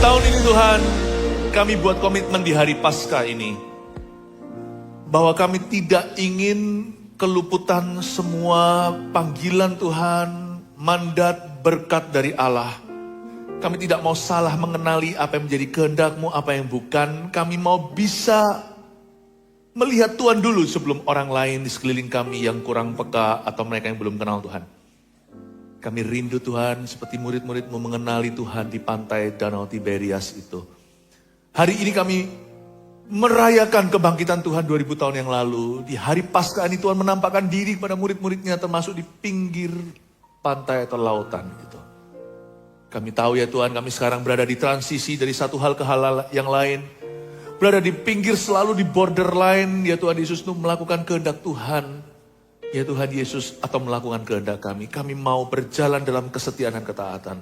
Tahun ini Tuhan, kami buat komitmen di hari Paskah ini, bahwa kami tidak ingin keluputan semua panggilan Tuhan, mandat, berkat dari Allah. Kami tidak mau salah mengenali apa yang menjadi kehendak-Mu, apa yang bukan. Kami mau bisa melihat Tuhan dulu sebelum orang lain di sekeliling kami yang kurang peka atau mereka yang belum kenal Tuhan. Kami rindu Tuhan seperti murid-murid-Mu mengenali Tuhan di pantai Danau Tiberias itu. Hari ini kami merayakan kebangkitan Tuhan 2000 tahun yang lalu. Di hari Paskah ini Tuhan menampakkan diri kepada murid-muridnya termasuk di pinggir pantai atau lautan gitu. Kami tahu ya Tuhan, kami sekarang berada di transisi dari satu hal ke hal yang lain. Berada di pinggir, selalu di borderline ya Tuhan Yesus untuk melakukan kehendak Tuhan. Ya Tuhan Yesus, atau melakukan kehendak kami. Kami mau berjalan dalam kesetiaan dan ketaatan.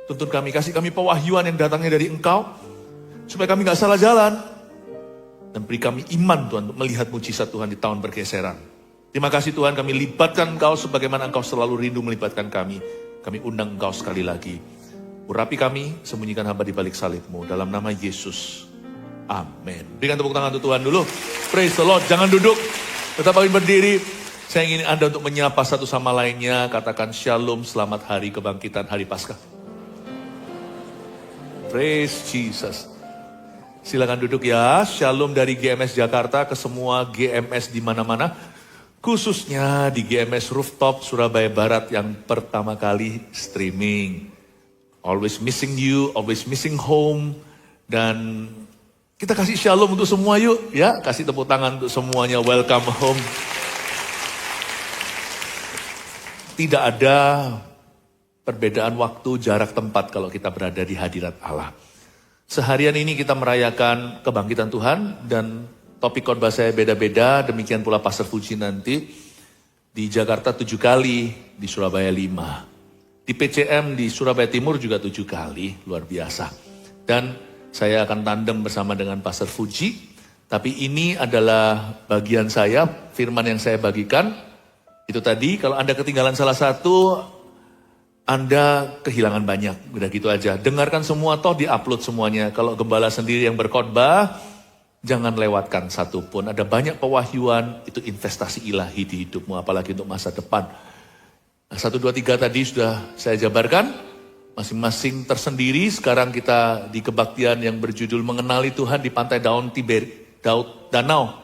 Tuntun kami, kasih kami pewahyuan yang datangnya dari Engkau. Supaya kami gak salah jalan. Dan beri kami iman Tuhan untuk melihat mujizat Tuhan di tahun bergeseran. Terima kasih Tuhan, kami libatkan Engkau sebagaimana Engkau selalu rindu melibatkan kami. Kami undang Engkau sekali lagi. Urapi kami, sembunyikan hamba di balik salib-Mu. Dalam nama Yesus. Amin. Berikan tepuk tangan untuk Tuhan dulu. Praise the Lord. Jangan duduk. Tetap berdiri. Saya ingin Anda untuk menyapa satu sama lainnya. Katakan shalom, selamat hari kebangkitan, hari Paskah. Praise Jesus. Silakan duduk ya. Shalom dari GMS Jakarta ke semua GMS di mana-mana. Khususnya di GMS Rooftop Surabaya Barat yang pertama kali streaming. Always missing you, always missing home. Dan kita kasih shalom untuk semua yuk. Ya, kasih tepuk tangan untuk semuanya. Welcome home. Tidak ada perbedaan waktu, jarak tempat kalau kita berada di hadirat Allah. Seharian ini kita merayakan kebangkitan Tuhan dan topik khotbah saya beda-beda. Demikian pula Pastor Fuji nanti di Jakarta 7 kali, di Surabaya 5. Di PCM di Surabaya Timur juga 7 kali, luar biasa. Dan saya akan tandem bersama dengan Pastor Fuji. Tapi ini adalah bagian saya, firman yang saya bagikan. Itu tadi, kalau Anda ketinggalan salah satu, Anda kehilangan banyak. Udah gitu aja. Dengarkan semua, toh di-upload semuanya. Kalau gembala sendiri yang berkhotbah, jangan lewatkan satu pun. Ada banyak pewahyuan, itu investasi ilahi di hidupmu, apalagi untuk masa depan. Nah, 1, 2, 3 tadi sudah saya jabarkan. Masing-masing tersendiri. Sekarang kita di kebaktian yang berjudul Mengenali Tuhan di pantai Danau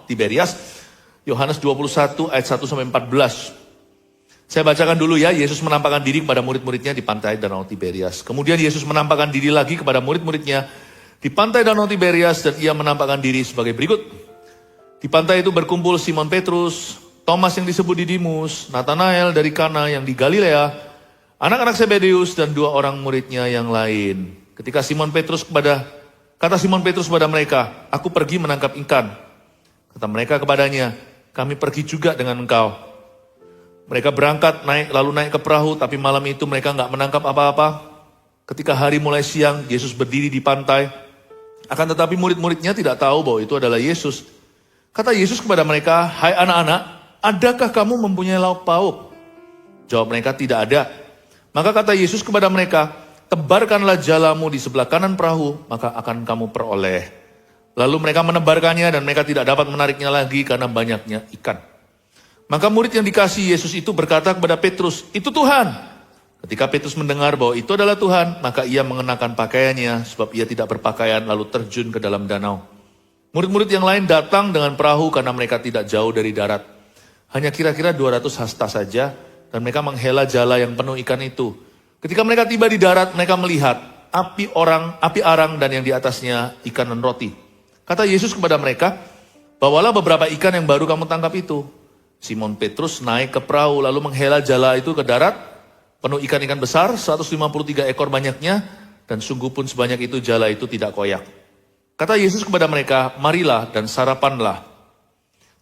Tiberias. Yohanes 21 ayat 1-14. Saya bacakan dulu ya. Yesus menampakkan diri kepada murid-muridnya di pantai Danau Tiberias. Kemudian Yesus menampakkan diri lagi kepada murid-muridnya di pantai Danau Tiberias dan ia menampakkan diri sebagai berikut. Di pantai itu berkumpul Simon Petrus, Thomas yang disebut Didimus, Nathanael dari Kana yang di Galilea, anak-anak Zebedeus dan 2 orang muridnya yang lain. Kata Simon Petrus kepada mereka, "Aku pergi menangkap ikan." Kata mereka kepadanya, "Kami pergi juga dengan engkau." Mereka berangkat lalu naik ke perahu, tapi malam itu mereka nggak menangkap apa-apa. Ketika hari mulai siang, Yesus berdiri di pantai. Akan tetapi murid-muridnya tidak tahu bahwa itu adalah Yesus. Kata Yesus kepada mereka, "Hai anak-anak, adakah kamu mempunyai lauk pauk?" Jawab mereka, "Tidak ada." Maka kata Yesus kepada mereka, "Tebarkanlah jalamu di sebelah kanan perahu, maka akan kamu peroleh." Lalu mereka menebarkannya dan mereka tidak dapat menariknya lagi karena banyaknya ikan. Maka murid yang dikasihi Yesus itu berkata kepada Petrus, "Itu Tuhan." Ketika Petrus mendengar bahwa itu adalah Tuhan, maka ia mengenakan pakaiannya sebab ia tidak berpakaian lalu terjun ke dalam danau. Murid-murid yang lain datang dengan perahu karena mereka tidak jauh dari darat. Hanya kira-kira 200 hasta saja dan mereka menghela jala yang penuh ikan itu. Ketika mereka tiba di darat, mereka melihat api arang dan yang di atasnya ikan dan roti. Kata Yesus kepada mereka, "Bawalah beberapa ikan yang baru kamu tangkap itu." Simon Petrus naik ke perahu lalu menghela jala itu ke darat, penuh ikan-ikan besar, 153 ekor banyaknya, dan sungguh pun sebanyak itu jala itu tidak koyak. Kata Yesus kepada mereka, "Marilah dan sarapanlah."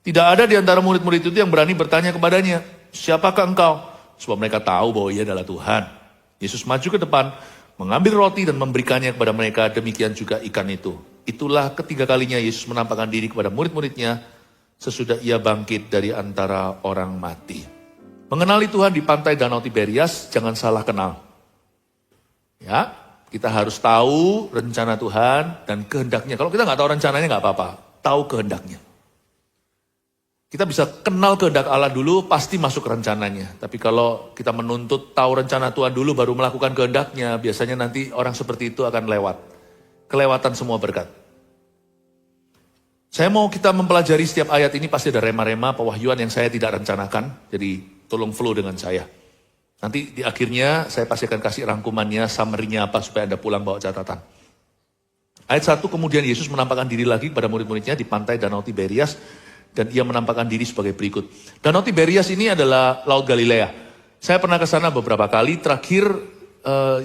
Tidak ada di antara murid-murid itu yang berani bertanya kepadanya, "Siapakah engkau?" Sebab mereka tahu bahwa ia adalah Tuhan. Yesus maju ke depan, mengambil roti dan memberikannya kepada mereka, demikian juga ikan itu. Itulah ketiga kalinya Yesus menampakkan diri kepada murid-muridnya sesudah ia bangkit dari antara orang mati. Mengenali Tuhan di pantai Danau Tiberias, jangan salah kenal. Ya, Kita harus tahu rencana Tuhan dan kehendaknya. Kalau kita nggak tahu rencananya nggak apa-apa, tahu kehendaknya. Kita bisa kenal kehendak Allah dulu, pasti masuk rencananya. Tapi kalau kita menuntut tahu rencana Tuhan dulu baru melakukan kehendaknya, biasanya nanti orang seperti itu akan lewat. Kelewatan semua berkat. Saya mau kita mempelajari setiap ayat ini pasti ada rema-rema pewahyuan yang saya tidak rencanakan. Jadi tolong flow dengan saya. Nanti di akhirnya saya pasti akan kasih rangkumannya, summary-nya apa supaya Anda pulang bawa catatan. Ayat 1, kemudian Yesus menampakkan diri lagi kepada murid-muridnya di pantai Danau Tiberias. Dan ia menampakkan diri sebagai berikut. Danau Tiberias ini adalah Laut Galilea. Saya pernah ke sana beberapa kali,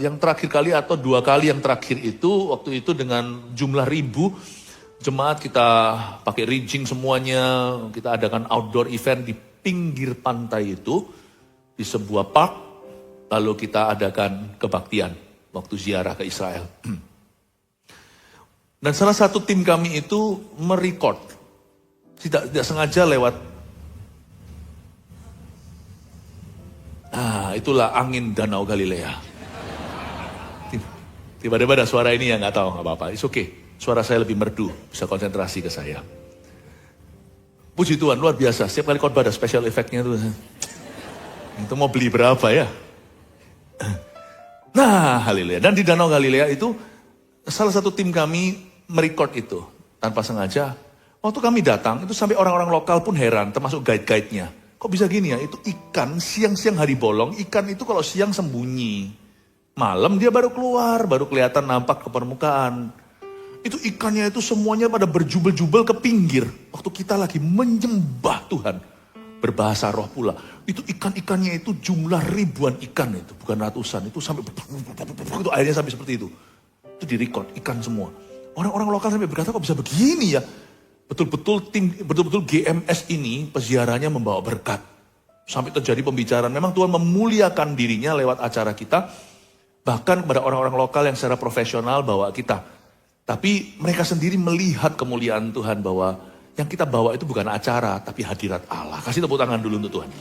yang terakhir kali atau 2 kali yang terakhir itu, waktu itu dengan jumlah ribu jemaat kita pakai rigging semuanya, kita adakan outdoor event di pinggir pantai itu, di sebuah park, lalu kita adakan kebaktian waktu ziarah ke Israel. Dan salah satu tim kami itu merecord. Tidak sengaja lewat. Itulah angin Danau Galilea. Tiba-tiba ada suara ini yang nggak tahu, nggak apa-apa. It's okay. Suara saya lebih merdu, bisa konsentrasi ke saya. Puji Tuhan, luar biasa. Setiap kali khotbah ada special effect-nya tuh. Itu mau beli berapa ya? Nah, haleluya. Dan di Danau Galilea itu salah satu tim kami merecord itu tanpa sengaja. Waktu kami datang, itu sampai orang-orang lokal pun heran, termasuk guide-guide-nya. Kok bisa gini ya? Itu ikan, siang-siang hari bolong, ikan itu kalau siang sembunyi. Malam dia baru keluar, baru kelihatan nampak ke permukaan. Itu ikannya itu semuanya pada berjubel-jubel ke pinggir. Waktu kita lagi menyembah Tuhan. Berbahasa roh pula. Itu ikan-ikannya itu jumlah ribuan ikan itu, bukan ratusan. Itu sampai, itu airnya sampai seperti itu. Itu direcord, ikan semua. Orang-orang lokal sampai berkata, kok bisa begini ya? Betul-betul GMS ini peziarahnya membawa berkat. Sampai terjadi pembicaraan. Memang Tuhan memuliakan dirinya lewat acara kita. Bahkan kepada orang-orang lokal yang secara profesional bawa kita. Tapi mereka sendiri melihat kemuliaan Tuhan bahwa yang kita bawa itu bukan acara, tapi hadirat Allah. Kasih tepuk tangan dulu untuk Tuhan.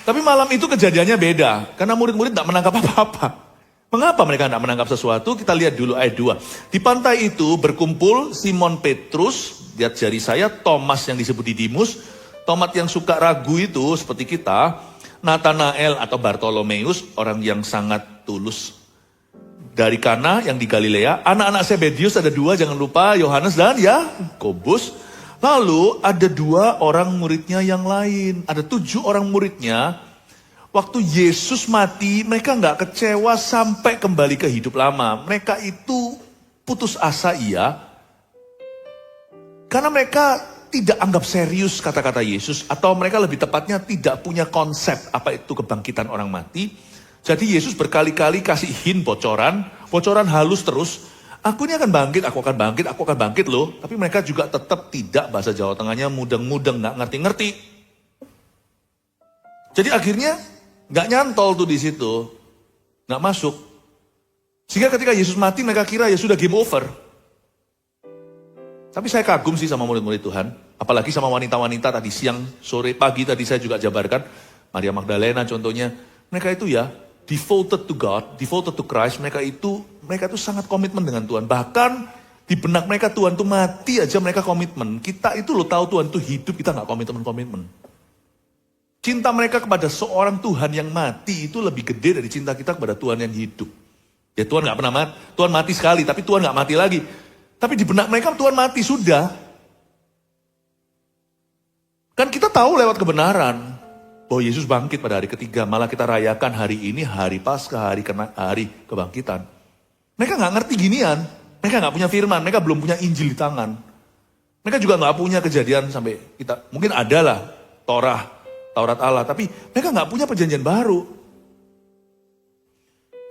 Tapi malam itu kejadiannya beda. Karena murid-murid tidak menangkap apa-apa. Mengapa mereka tidak menangkap sesuatu? Kita lihat dulu ayat 2. Di pantai itu berkumpul Simon Petrus, lihat jari saya, Thomas yang disebut Didimus, Thomas yang suka ragu itu seperti kita, Nathanael atau Bartolomeus, orang yang sangat tulus. Dari Kana yang di Galilea, anak-anak Zebedius ada 2, jangan lupa, Yohanes dan Yakobus. Lalu ada 2 orang muridnya yang lain, ada 7 orang muridnya. Waktu Yesus mati, mereka nggak kecewa sampai kembali ke hidup lama. Mereka itu putus asa karena mereka tidak anggap serius kata-kata Yesus. Atau mereka lebih tepatnya tidak punya konsep apa itu kebangkitan orang mati. Jadi Yesus berkali-kali kasih hint bocoran halus terus. Aku ini akan bangkit, aku akan bangkit loh. Tapi mereka juga tetap tidak, bahasa Jawa Tengahnya mudeng-mudeng, nggak ngerti-ngerti. Jadi akhirnya nggak nyantol tuh di situ, nggak masuk. Sehingga ketika Yesus mati mereka kira ya sudah game over. Tapi saya kagum sih sama murid-murid Tuhan, apalagi sama wanita-wanita tadi siang, sore, pagi tadi saya juga jabarkan, Maria Magdalena contohnya. Mereka itu ya devoted to God, devoted to Christ. Mereka itu sangat komitmen dengan Tuhan. Bahkan di benak mereka Tuhan tuh mati aja mereka komitmen. Kita itu lo tahu Tuhan tuh hidup, kita nggak komitmen. Cinta mereka kepada seorang Tuhan yang mati itu lebih gede dari cinta kita kepada Tuhan yang hidup. Ya Tuhan gak pernah mati, Tuhan mati sekali, tapi Tuhan gak mati lagi. Tapi di benak mereka Tuhan mati, sudah. Kan kita tahu lewat kebenaran, bahwa Yesus bangkit pada hari ketiga, malah kita rayakan hari ini, hari Paskah, hari kebangkitan. Mereka gak ngerti ginian, mereka gak punya firman, mereka belum punya Injil di tangan. Mereka juga gak punya kejadian sampai kita, mungkin ada lah, Taurat Allah, tapi mereka nggak punya perjanjian baru.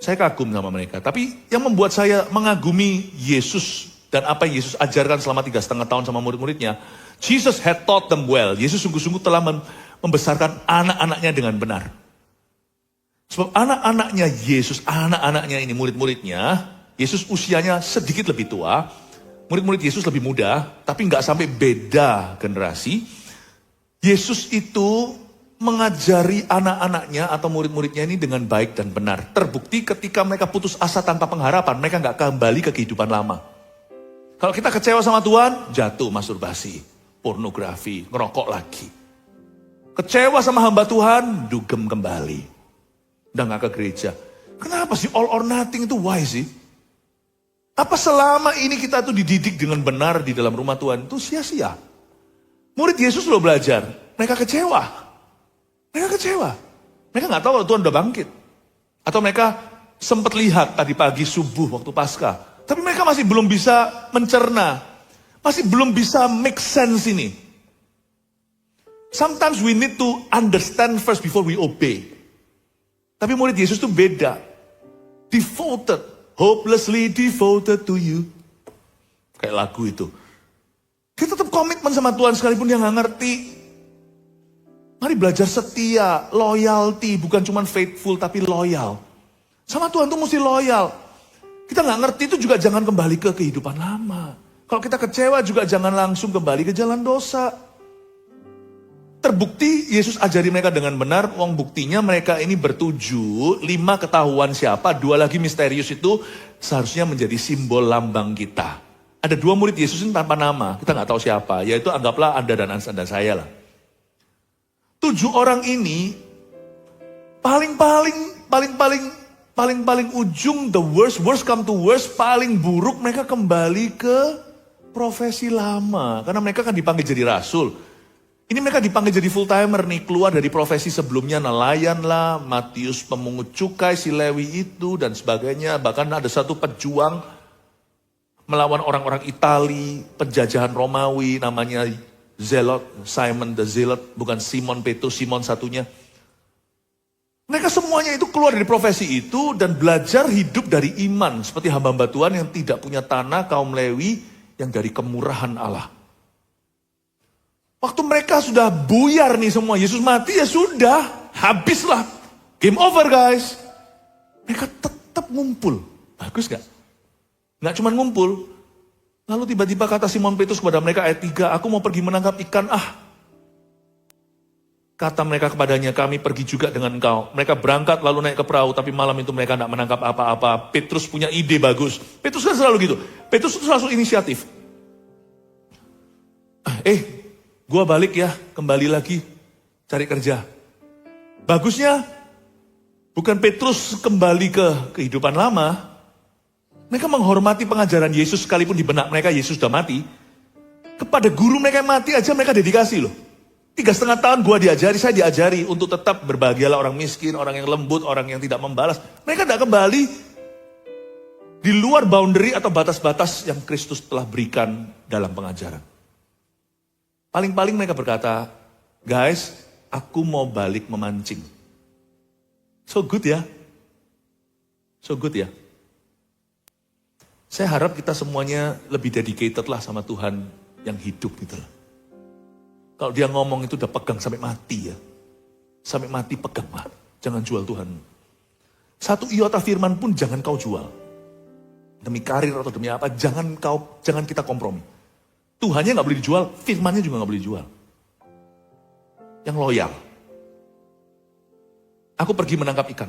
Saya kagum sama mereka. Tapi yang membuat saya mengagumi Yesus dan apa yang Yesus ajarkan selama 3,5 tahun sama murid-muridnya, Jesus had taught them well. Yesus sungguh-sungguh telah membesarkan anak-anaknya dengan benar. Sebab anak-anaknya Yesus, anak-anaknya ini murid-muridnya, Yesus usianya sedikit lebih tua, murid-murid Yesus lebih muda, tapi nggak sampai beda generasi. Yesus itu mengajari anak-anaknya atau murid-muridnya ini dengan baik dan benar. Terbukti ketika mereka putus asa tanpa pengharapan, mereka nggak kembali ke kehidupan lama. Kalau kita kecewa sama Tuhan, jatuh masturbasi, pornografi, ngerokok lagi. Kecewa sama hamba Tuhan, dugem kembali. Udah nggak ke gereja. Kenapa sih all or nothing itu why sih? Apa selama ini kita tuh dididik dengan benar di dalam rumah Tuhan itu sia-sia? Murid Yesus loh belajar, mereka kecewa. Mereka kecewa. Mereka nggak tahu kalau Tuhan udah bangkit. Atau mereka sempat lihat tadi pagi subuh waktu Paskah. Tapi mereka masih belum bisa mencerna. Masih belum bisa make sense ini. Sometimes we need to understand first before we obey. Tapi murid Yesus itu beda. Devoted. Hopelessly devoted to you. Kayak lagu itu. Kita tetap komitmen sama Tuhan sekalipun dia nggak ngerti. Mari belajar setia, loyalty, bukan cuma faithful tapi loyal. Sama Tuhan tuh mesti loyal. Kita nggak ngerti itu juga jangan kembali ke kehidupan lama. Kalau kita kecewa juga jangan langsung kembali ke jalan dosa. Terbukti Yesus ajari mereka dengan benar, wong buktinya mereka ini bertuju, 5 ketahuan siapa, 2 lagi misterius itu seharusnya menjadi simbol lambang kita. Ada 2 murid Yesus ini tanpa nama, kita nggak tahu siapa, yaitu anggaplah Anda dan saya lah. 7 orang ini paling ujung, the worst come to worst, paling buruk mereka kembali ke profesi lama. Karena mereka kan dipanggil jadi rasul. Ini mereka dipanggil jadi full timer nih, keluar dari profesi sebelumnya, nelayan lah, Matius pemungut cukai, si Lewi itu dan sebagainya. Bahkan ada satu pejuang melawan orang-orang Itali, penjajahan Romawi namanya Zealot, Simon the Zealot, bukan Simon Petrus, Simon satunya. Mereka semuanya itu keluar dari profesi itu dan belajar hidup dari iman. Seperti hamba-hamba Tuhan yang tidak punya tanah, kaum Lewi yang dari kemurahan Allah. Waktu mereka sudah buyar nih semua, Yesus mati ya sudah, habislah. Game over guys. Mereka tetap ngumpul. Bagus gak? Gak cuma ngumpul. Lalu tiba-tiba kata Simon Petrus kepada mereka ayat 3, aku mau pergi menangkap ikan Kata mereka kepadanya, kami pergi juga dengan engkau. Mereka berangkat lalu naik ke perahu, tapi malam itu mereka tidak menangkap apa-apa. Petrus punya ide bagus. Petrus kan selalu gitu. Petrus itu selalu inisiatif. Gua balik ya, kembali lagi cari kerja. Bagusnya, bukan Petrus kembali ke kehidupan lama. Mereka menghormati pengajaran Yesus sekalipun di benak mereka Yesus sudah mati. Kepada guru mereka yang mati aja mereka dedikasi loh. 3,5 tahun saya diajari untuk tetap berbahagialah orang miskin, orang yang lembut, orang yang tidak membalas. Mereka tidak kembali di luar boundary atau batas-batas yang Kristus telah berikan dalam pengajaran. Paling-paling mereka berkata, guys, aku mau balik memancing. So good ya. So good ya. Saya harap kita semuanya lebih dedicated lah sama Tuhan yang hidup gitu loh. Kalau dia ngomong itu udah pegang sampai mati ya. Sampai mati pegang lah. Jangan jual Tuhan. 1 iota firman pun jangan kau jual. Demi karir atau demi apa, jangan kita kompromi. Tuhannya gak boleh dijual, firmannya juga gak boleh dijual. Yang loyal. Aku pergi menangkap ikan.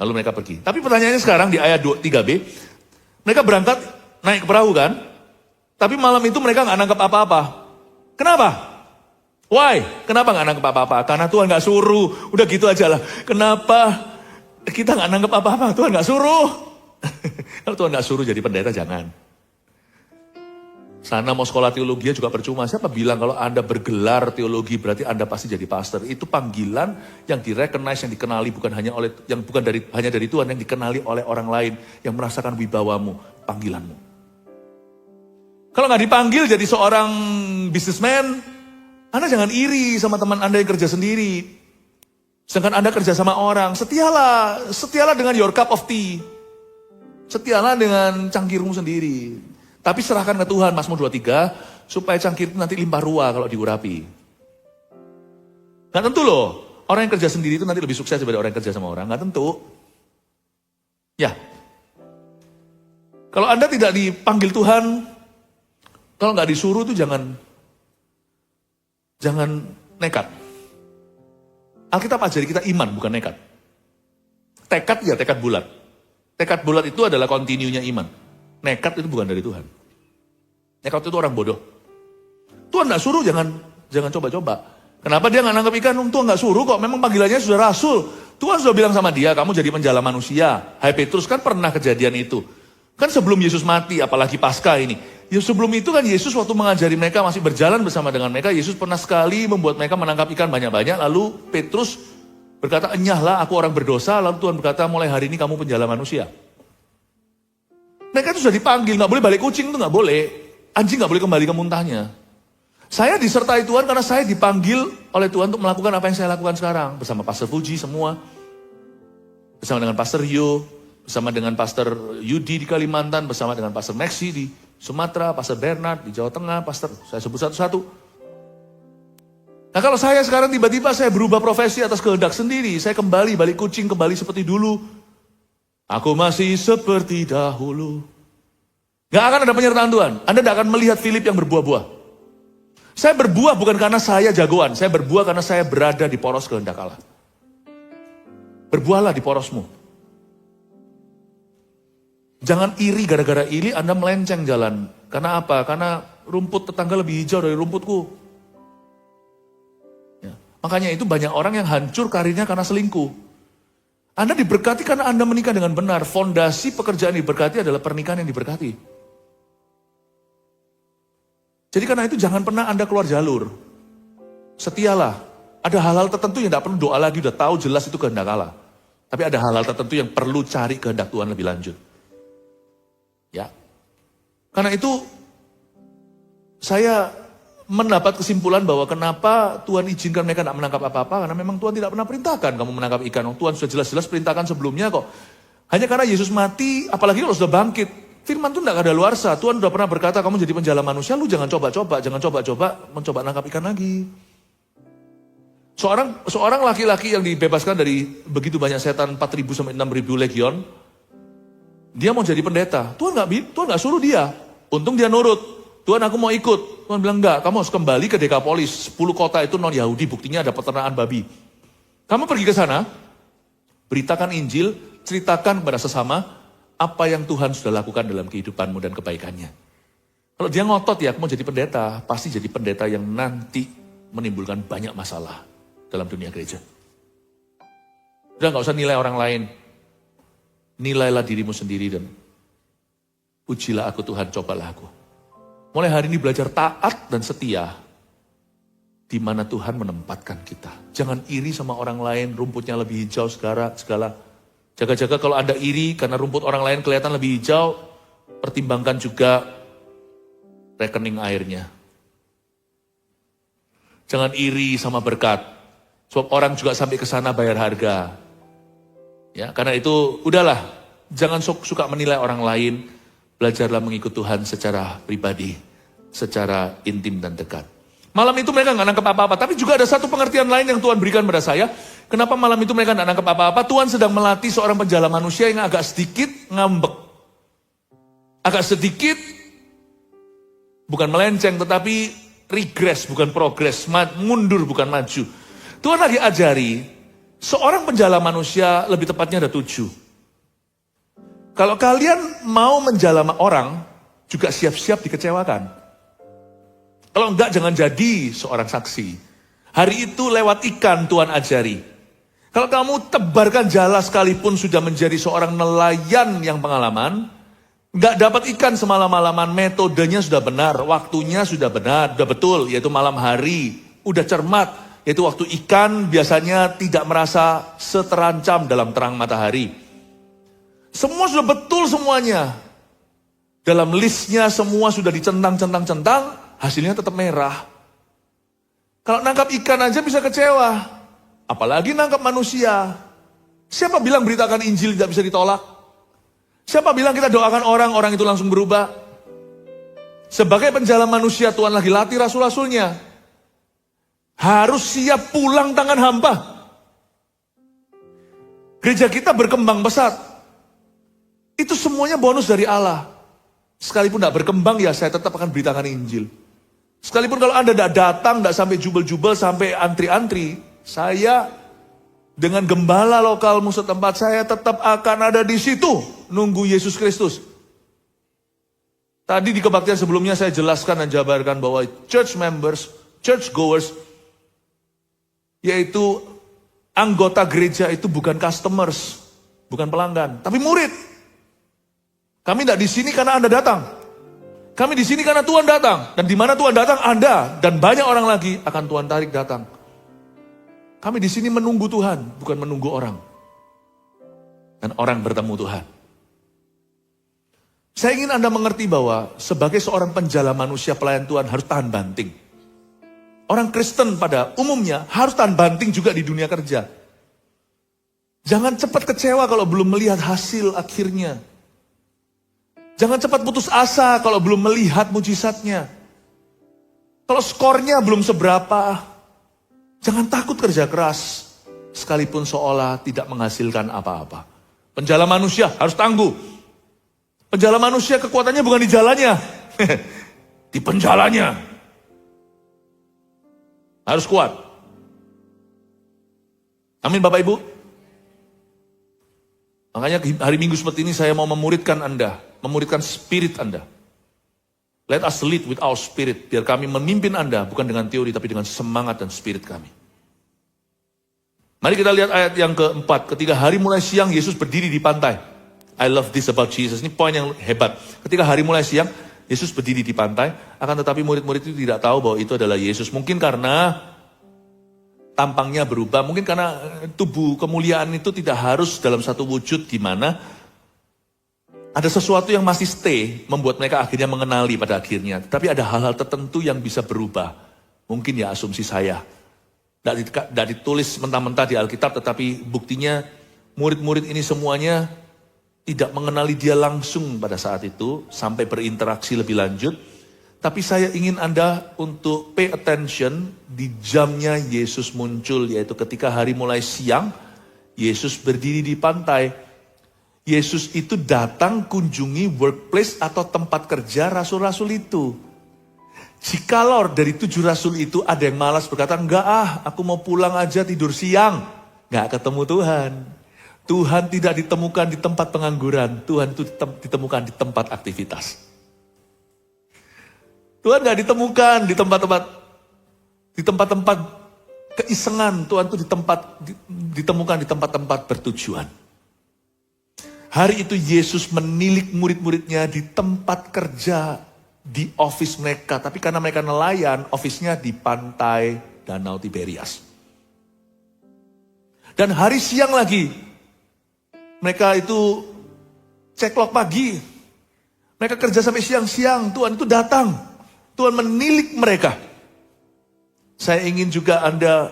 Lalu mereka pergi. Tapi pertanyaannya sekarang di ayat 3b, mereka berangkat naik ke perahu kan? Tapi malam itu mereka gak nangkap apa-apa. Kenapa? Why? Kenapa gak nangkap apa-apa? Karena Tuhan gak suruh. Udah gitu aja lah. Kenapa kita gak nangkap apa-apa? Tuhan gak suruh. Kalau Tuhan gak suruh jadi pendeta jangan. Sana mau sekolah teologi juga percuma. Siapa bilang kalau Anda bergelar teologi berarti Anda pasti jadi pastor? Itu panggilan yang direcognize, yang dikenali bukan hanya dari Tuhan, yang dikenali oleh orang lain yang merasakan wibawamu, panggilanmu. Kalau nggak dipanggil jadi seorang businessman, Anda jangan iri sama teman Anda yang kerja sendiri. Sedangkan Anda kerja sama orang, setialah dengan your cup of tea. Setialah dengan cangkirmu sendiri. Tapi serahkan ke Tuhan, Mazmur 23, supaya cangkir itu nanti limpah ruah kalau diurapi. Gak tentu loh, orang yang kerja sendiri itu nanti lebih sukses daripada orang yang kerja sama orang, gak tentu. Ya, kalau Anda tidak dipanggil Tuhan, kalau gak disuruh itu jangan nekat. Alkitab ajari kita iman, bukan nekat. Tekad ya tekad bulat. Tekad bulat itu adalah kontinunya iman. Nekat itu bukan dari Tuhan. Nekat itu orang bodoh. Tuhan gak suruh, jangan coba-coba. Kenapa dia gak nangkap ikan? Tuhan gak suruh kok, memang panggilannya sudah rasul. Tuhan sudah bilang sama dia, kamu jadi penjala manusia. Hai Petrus, kan pernah kejadian itu. Kan sebelum Yesus mati, apalagi Paskah ini. Ya sebelum itu kan Yesus waktu mengajari mereka, masih berjalan bersama dengan mereka. Yesus pernah sekali membuat mereka menangkap ikan banyak-banyak. Lalu Petrus berkata, enyahlah aku orang berdosa. Lalu Tuhan berkata, mulai hari ini kamu penjala manusia. Mereka itu sudah dipanggil, gak boleh balik kucing itu gak boleh. Anjing gak boleh kembali ke muntahnya. Saya disertai Tuhan karena saya dipanggil oleh Tuhan untuk melakukan apa yang saya lakukan sekarang. Bersama Pastor Fuji semua. Bersama dengan Pastor Yo. Bersama dengan Pastor Yudi di Kalimantan. Bersama dengan Pastor Maxi di Sumatera. Pastor Bernard di Jawa Tengah. Pastor, saya sebut satu-satu. Nah kalau saya sekarang tiba-tiba saya berubah profesi atas kehendak sendiri. Saya kembali balik kucing, kembali seperti dulu. Aku masih seperti dahulu. Gak akan ada penyertaan Tuhan. Anda tidak akan melihat Philip yang berbuah-buah. Saya berbuah bukan karena saya jagoan. Saya berbuah karena saya berada di poros kehendak Allah. Berbuahlah di porosmu. Jangan iri gara-gara iri Anda melenceng jalan. Karena apa? Karena rumput tetangga lebih hijau dari rumputku. Ya. Makanya itu banyak orang yang hancur karirnya karena selingkuh. Anda diberkati karena Anda menikah dengan benar. Fondasi pekerjaan diberkati adalah pernikahan yang diberkati. Jadi karena itu jangan pernah Anda keluar jalur. Setialah. Ada hal-hal tertentu yang tidak perlu doa lagi, udah tahu jelas itu kehendak Allah. Tapi ada hal-hal tertentu yang perlu cari kehendak Tuhan lebih lanjut. Ya. Karena itu saya mendapat kesimpulan bahwa kenapa Tuhan izinkan mereka tidak menangkap apa-apa, karena memang Tuhan tidak pernah perintahkan kamu menangkap ikan. Tuhan sudah jelas-jelas perintahkan sebelumnya kok. Hanya karena Yesus mati, apalagi kalau sudah bangkit. Firman itu tidak ada luarsa. Tuhan sudah pernah berkata, kamu jadi penjala manusia, lu jangan coba-coba mencoba nangkap ikan lagi. Seorang laki-laki yang dibebaskan dari begitu banyak setan, 4.000 sampai 6.000 legion, dia mau jadi pendeta. Tuhan nggak suruh dia. Untung dia nurut. Tuhan aku mau ikut. Tuhan bilang enggak, kamu harus kembali ke Dekapolis. 10 kota itu non Yahudi, buktinya ada peternakan babi. Kamu pergi ke sana, beritakan Injil, ceritakan kepada sesama apa yang Tuhan sudah lakukan dalam kehidupanmu dan kebaikannya. Kalau dia ngotot ya, aku mau jadi pendeta, pasti jadi pendeta yang nanti menimbulkan banyak masalah dalam dunia gereja. Udah gak usah nilai orang lain. Nilailah dirimu sendiri dan ujilah aku Tuhan, cobalah aku. Mulai hari ini belajar taat dan setia di mana Tuhan menempatkan kita. Jangan iri sama orang lain, rumputnya lebih hijau segala. Jaga-jaga kalau Anda iri karena rumput orang lain kelihatan lebih hijau, pertimbangkan juga rekening airnya. Jangan iri sama berkat. Sebab orang juga sampai ke sana bayar harga. Ya, karena itu udahlah, jangan suka menilai orang lain. Belajarlah mengikut Tuhan secara pribadi, secara intim dan dekat. Malam itu mereka nggak nangkep apa-apa, tapi juga ada satu pengertian lain yang Tuhan berikan pada saya. Kenapa malam itu mereka nggak nangkep apa-apa? Tuhan sedang melatih seorang penjala manusia yang agak sedikit ngambek. Agak sedikit, bukan melenceng, tetapi regress, bukan progress. Mundur, bukan maju. Tuhan lagi ajari, seorang penjala manusia, lebih tepatnya ada 7. Kalau kalian mau menjala orang, juga siap-siap dikecewakan. Kalau enggak, jangan jadi seorang saksi. Hari itu lewat ikan Tuhan ajari. Kalau kamu tebarkan jala sekalipun sudah menjadi seorang nelayan yang pengalaman, enggak dapat ikan semalam-malaman, metodenya sudah benar, waktunya sudah benar, sudah betul, yaitu malam hari, udah cermat, yaitu waktu ikan biasanya tidak merasa seterancam dalam terang matahari. Semua sudah betul semuanya. Dalam listnya semua sudah dicentang-centang-centang, hasilnya tetap merah. Kalau nangkap ikan aja bisa kecewa. Apalagi nangkap manusia. Siapa bilang beritakan Injil tidak bisa ditolak? Siapa bilang kita doakan orang itu langsung berubah? Sebagai penjala manusia, Tuhan lagi latih rasul-rasulnya. Harus siap pulang tangan hampa. Gereja kita berkembang pesat. Itu semuanya bonus dari Allah. Sekalipun tidak berkembang ya saya tetap akan beritakan Injil. Sekalipun kalau Anda tidak datang, tidak sampai jubel-jubel, sampai antri-antri, saya dengan gembala lokalmu setempat, saya tetap akan ada di situ, nunggu Yesus Kristus. Tadi di kebaktian sebelumnya saya jelaskan dan jabarkan bahwa church members, church goers, yaitu anggota gereja itu bukan customers, bukan pelanggan, tapi murid. Kami tidak di sini karena Anda datang. Kami di sini karena Tuhan datang. Dan di mana Tuhan datang, Anda dan banyak orang lagi akan Tuhan tarik datang. Kami di sini menunggu Tuhan, bukan menunggu orang. Dan orang bertemu Tuhan. Saya ingin Anda mengerti bahwa sebagai seorang penjala manusia pelayan Tuhan harus tahan banting. Orang Kristen pada umumnya harus tahan banting juga di dunia kerja. Jangan cepat kecewa kalau belum melihat hasil akhirnya. Jangan cepat putus asa kalau belum melihat mujizatnya. Kalau skornya belum seberapa, jangan takut kerja keras, sekalipun seolah tidak menghasilkan apa-apa. Penjala manusia harus tangguh. Penjala manusia kekuatannya bukan di jalannya, di penjalanya. Harus kuat. Amin Bapak Ibu. Makanya hari Minggu seperti ini saya mau memuridkan Anda, memuridkan spirit Anda. Let us lead with our spirit, biar kami memimpin Anda bukan dengan teori tapi dengan semangat dan spirit kami. Mari kita lihat ayat yang keempat. Ketika hari mulai siang, Yesus berdiri di pantai. I love this about Jesus. Ini poin yang hebat. Ketika hari mulai siang, Yesus berdiri di pantai, akan tetapi murid-murid itu tidak tahu bahwa itu adalah Yesus. Mungkin karena tampangnya berubah, mungkin karena tubuh kemuliaan itu tidak harus dalam satu wujud di mana ada sesuatu yang masih stay, membuat mereka akhirnya mengenali pada akhirnya. Tapi ada hal-hal tertentu yang bisa berubah. Mungkin ya asumsi saya. Tidak ditulis mentah-mentah di Alkitab, tetapi buktinya murid-murid ini semuanya tidak mengenali dia langsung pada saat itu, sampai berinteraksi lebih lanjut. Tapi saya ingin Anda untuk pay attention di jamnya Yesus muncul, yaitu ketika hari mulai siang, Yesus berdiri di pantai. Yesus itu datang kunjungi workplace atau tempat kerja rasul-rasul itu. Jikalau dari 7 rasul itu ada yang malas berkata, enggak aku mau pulang aja tidur siang. Enggak ketemu Tuhan. Tuhan tidak ditemukan di tempat pengangguran, Tuhan itu ditemukan di tempat aktivitas. Tuhan gak ditemukan di tempat-tempat keisengan. Tuhan itu ditemukan di tempat-tempat bertujuan. Hari itu Yesus menilik murid-muridnya di tempat kerja, di office mereka. Tapi karena mereka nelayan, office-nya di pantai Danau Tiberias. Dan hari siang lagi, mereka itu ceklok pagi. Mereka kerja sampai siang-siang, Tuhan itu datang. Tuhan menilik mereka. Saya ingin juga Anda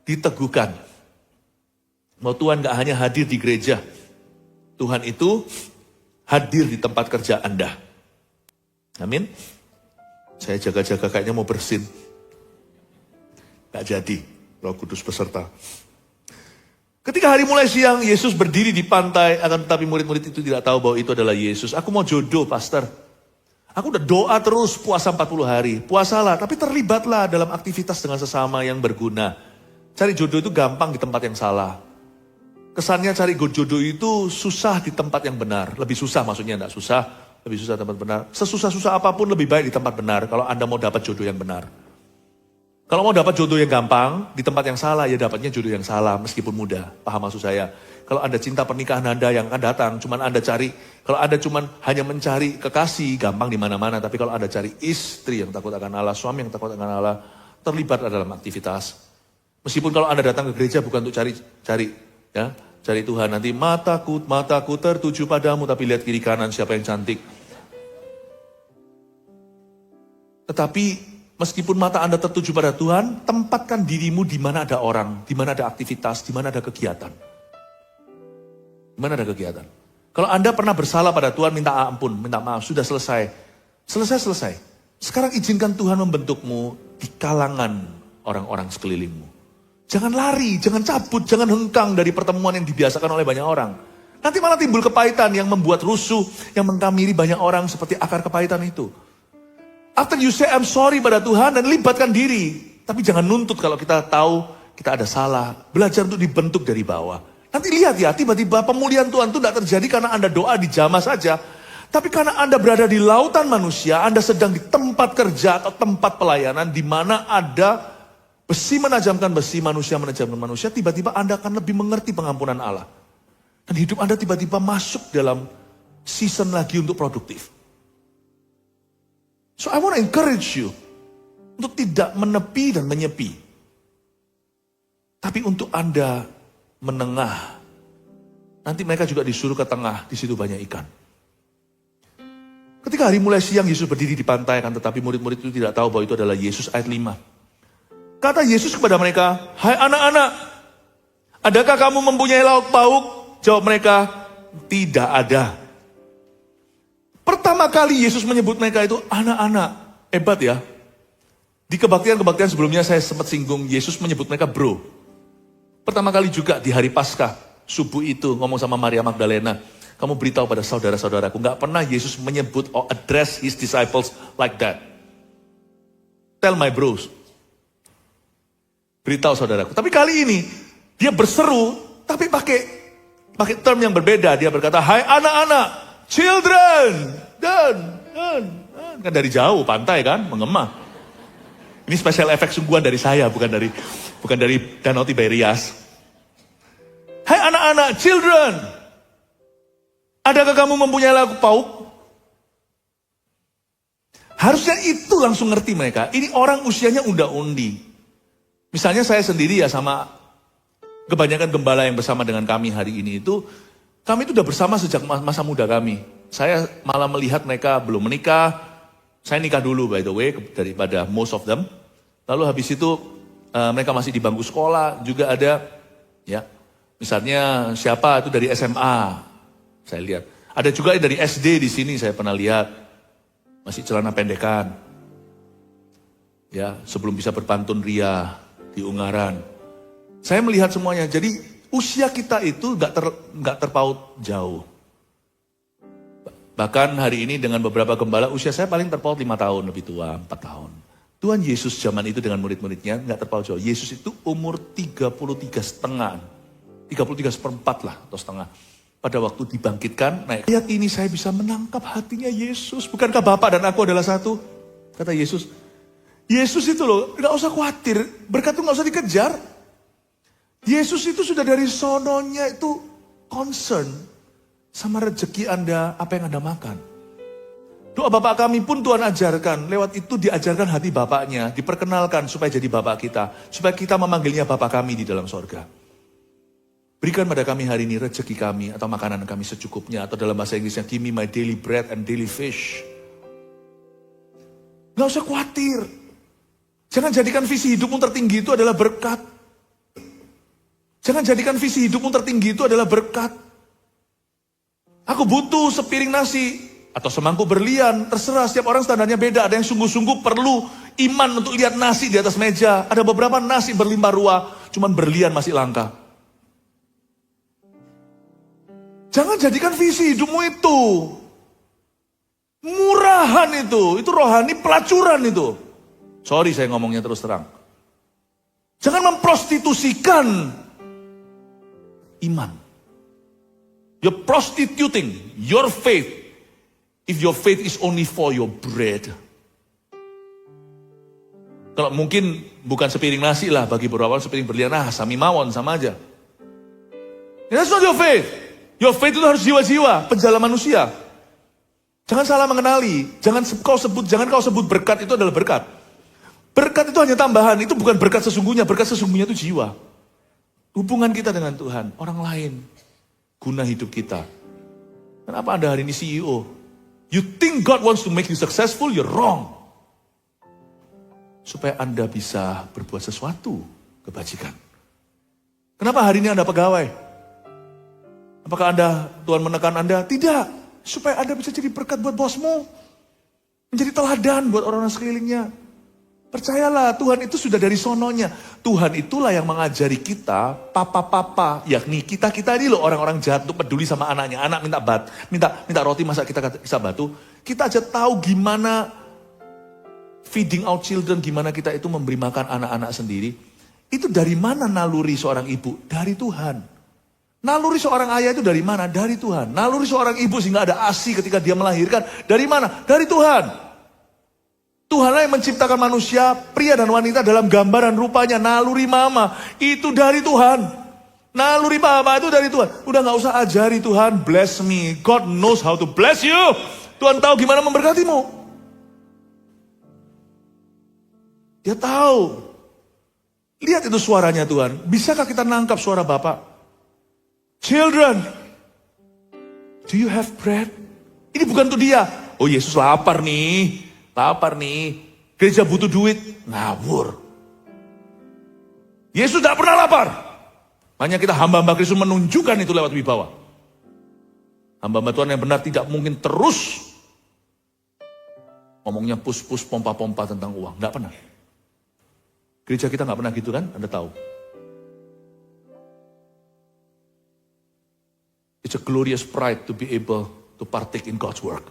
diteguhkan. Bahwa Tuhan gak hanya hadir di gereja. Tuhan itu hadir di tempat kerja Anda. Amin. Saya jaga-jaga kayaknya mau bersin. Gak jadi. Roh Kudus beserta. Ketika hari mulai siang, Yesus berdiri di pantai. Akan tetapi murid-murid itu tidak tahu bahwa itu adalah Yesus. Aku mau jodoh, pastor. Aku udah doa terus puasa 40 hari. Puasalah, tapi terlibatlah dalam aktivitas dengan sesama yang berguna. Cari jodoh itu gampang di tempat yang salah. Kesannya cari jodoh itu susah di tempat yang benar. Lebih susah maksudnya, enggak susah. Lebih susah tempat benar. Sesusah-susah apapun lebih baik di tempat benar kalau Anda mau dapat jodoh yang benar. Kalau mau dapat jodoh yang gampang, di tempat yang salah, ya dapatnya jodoh yang salah meskipun mudah. Paham maksud saya? Kalau Anda cinta pernikahan Anda yang akan datang, cuman Anda cari, kalau Anda cuman hanya mencari kekasih, gampang di mana-mana. Tapi kalau Anda cari istri yang takut akan Allah, suami yang takut akan Allah, terlibat dalam aktivitas. Meskipun kalau Anda datang ke gereja bukan untuk cari Tuhan. Nanti mataku tertuju padamu, tapi lihat kiri kanan siapa yang cantik. Tetapi meskipun mata Anda tertuju pada Tuhan, tempatkan dirimu di mana ada orang, di mana ada aktivitas, di mana ada kegiatan. Mana ada kegiatan. Kalau Anda pernah bersalah pada Tuhan, minta ampun, minta maaf, sudah selesai. Selesai. Sekarang izinkan Tuhan membentukmu di kalangan orang-orang sekelilingmu. Jangan lari, jangan cabut, jangan hengkang dari pertemuan yang dibiasakan oleh banyak orang. Nanti malah timbul kepahitan yang membuat rusuh, yang mengkamiri banyak orang seperti akar kepahitan itu. After you say I'm sorry pada Tuhan dan libatkan diri. Tapi jangan nuntut kalau kita tahu kita ada salah. Belajar untuk dibentuk dari bawah. Nanti lihat ya, tiba-tiba pemulihan Tuhan itu tidak terjadi karena Anda doa di jamaah saja. Tapi karena Anda berada di lautan manusia, Anda sedang di tempat kerja atau tempat pelayanan di mana ada besi menajamkan besi, manusia menajamkan manusia, tiba-tiba Anda akan lebih mengerti pengampunan Allah. Dan hidup Anda tiba-tiba masuk dalam season lagi untuk produktif. So I want to encourage you untuk tidak menepi dan menyepi. Tapi untuk Anda menengah. Nanti mereka juga disuruh ke tengah, di situ banyak ikan. Ketika hari mulai siang, Yesus berdiri di pantai, kan, tetapi murid-murid itu tidak tahu bahwa itu adalah Yesus. Ayat 5. Kata Yesus kepada mereka, "Hai anak-anak, adakah kamu mempunyai lauk pauk?" Jawab mereka, "Tidak ada." Pertama kali Yesus menyebut mereka itu anak-anak. Hebat ya. Di kebaktian-kebaktian sebelumnya saya sempat singgung, Yesus menyebut mereka bro. Pertama kali juga di hari Paskah, subuh itu ngomong sama Maria Magdalena, "Kamu beritahu pada saudara-saudaraku." Gak pernah Yesus menyebut or address his disciples like that. Tell my bros. Beritahu saudaraku. Tapi kali ini, dia berseru, tapi pakai term yang berbeda. Dia berkata, "Hai anak-anak, children." Dan. Kan dari jauh, pantai kan, mengemah. Ini special effect sungguhan dari saya, bukan dari Danau Tiberias. "Hai anak-anak, children. Adakah kamu mempunyai lauk pauk?" Harusnya itu langsung ngerti mereka. Ini orang usianya unda-undi. Misalnya saya sendiri ya sama kebanyakan gembala yang bersama dengan kami hari ini itu, kami itu udah bersama sejak masa muda kami. Saya malah melihat mereka belum menikah. Saya nikah dulu by the way daripada most of them. Lalu habis itu mereka masih di bangku sekolah. Juga ada ya misalnya siapa itu dari SMA. Saya lihat. Ada juga dari SD di sini saya pernah lihat. Masih celana pendekan. Ya, sebelum bisa berpantun ria di Ungaran. Saya melihat semuanya. Jadi usia kita itu nggak terpaut jauh. Bahkan hari ini dengan beberapa gembala usia saya paling terpaut 5 tahun lebih tua, 4 tahun. Tuhan Yesus zaman itu dengan murid-muridnya nggak terpaut jauh. Yesus itu umur 33,5. 33,4 lah atau setengah. Pada waktu dibangkitkan, naik. Lihat ini saya bisa menangkap hatinya Yesus. Bukankah Bapak dan aku adalah satu? Kata Yesus. Yesus itu loh, gak usah khawatir. Berkat itu gak usah dikejar. Yesus itu sudah dari sononya itu concern sama rezeki Anda, apa yang Anda makan. Doa Bapak kami pun Tuhan ajarkan. Lewat itu diajarkan hati Bapaknya. Diperkenalkan supaya jadi Bapak kita. Supaya kita memanggilnya Bapak kami di dalam sorga. Berikan pada kami hari ini rezeki kami atau makanan kami secukupnya. Atau dalam bahasa Inggrisnya, give me my daily bread and daily fish. Gak usah khawatir. Jangan jadikan visi hidupmu tertinggi itu adalah berkat. Jangan jadikan visi hidupmu tertinggi itu adalah berkat. Aku butuh sepiring nasi atau semangkuk berlian. Terserah, setiap orang standarnya beda. Ada yang sungguh-sungguh perlu iman untuk lihat nasi di atas meja. Ada beberapa nasi berlimpah ruah, cuman berlian masih langka. Jangan jadikan visi hidupmu itu murahan itu rohani pelacuran itu. Sorry saya ngomongnya terus terang. Jangan memprostitusikan iman. You're prostituting your faith if your faith is only for your bread. Kalau mungkin bukan sepiring nasi lah bagi beberapa orang, sepiring berlian, sami mawon sama aja. That's not your faith. Your faith itu harus jiwa-jiwa, penjala manusia. Jangan salah mengenali, jangan kau sebut berkat itu adalah berkat. Berkat itu hanya tambahan, itu bukan berkat sesungguhnya itu jiwa. Hubungan kita dengan Tuhan, orang lain, guna hidup kita. Kenapa Anda hari ini CEO? You think God wants to make you successful, you're wrong. Supaya Anda bisa berbuat sesuatu kebajikan. Kenapa hari ini Anda pegawai? Apakah Tuhan menekan Anda? Tidak. Supaya Anda bisa jadi berkat buat bosmu. Menjadi teladan buat orang-orang sekelilingnya. Percayalah, Tuhan itu sudah dari sononya. Tuhan itulah yang mengajari kita, papa-papa, yakni kita-kita ini loh orang-orang jahat untuk peduli sama anaknya. Anak minta roti, masa kita kasih batu. Kita aja tahu gimana feeding our children, gimana kita itu memberi makan anak-anak sendiri. Itu dari mana naluri seorang ibu? Dari Tuhan. Naluri seorang ayah itu dari mana? Dari Tuhan. Naluri seorang ibu sehingga ada ASI ketika dia melahirkan. Dari mana? Dari Tuhan. Tuhanlah yang menciptakan manusia, pria dan wanita dalam gambaran rupanya. Naluri mama, itu dari Tuhan. Naluri papa itu dari Tuhan. Udah gak usah ajari Tuhan, bless me. God knows how to bless you. Tuhan tahu gimana memberkatimu. Dia tahu. Lihat itu suaranya Tuhan. Bisakah kita nangkap suara Bapak? Children, do you have bread? Ini bukan untuk dia. Oh Yesus lapar nih. Lapar nih. Gereja butuh duit. Ngawur. Yesus tidak pernah lapar. Hanya kita hamba-hamba Kristus menunjukkan itu lewat wibawa. Hamba-hamba Tuhan yang benar tidak mungkin terus ngomongnya pus-pus, pompa-pompa tentang uang. Tidak pernah. Gereja kita nggak pernah gitu kan? Anda tahu. It's a glorious pride to be able to partake in God's work.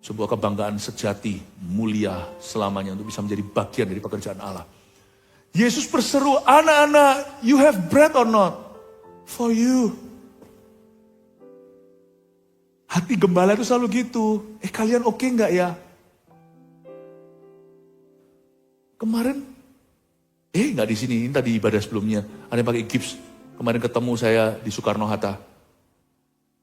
Sebuah kebanggaan sejati, mulia selamanya untuk bisa menjadi bagian dari pekerjaan Allah. Yesus berseru, anak-anak, you have bread or not? For you. Hati gembala itu selalu gitu. Kalian oke nggak ya? Kemarin, nggak di sini, ini tadi ibadah sebelumnya. Ada yang pakai gips. Kemarin ketemu saya di Soekarno-Hatta.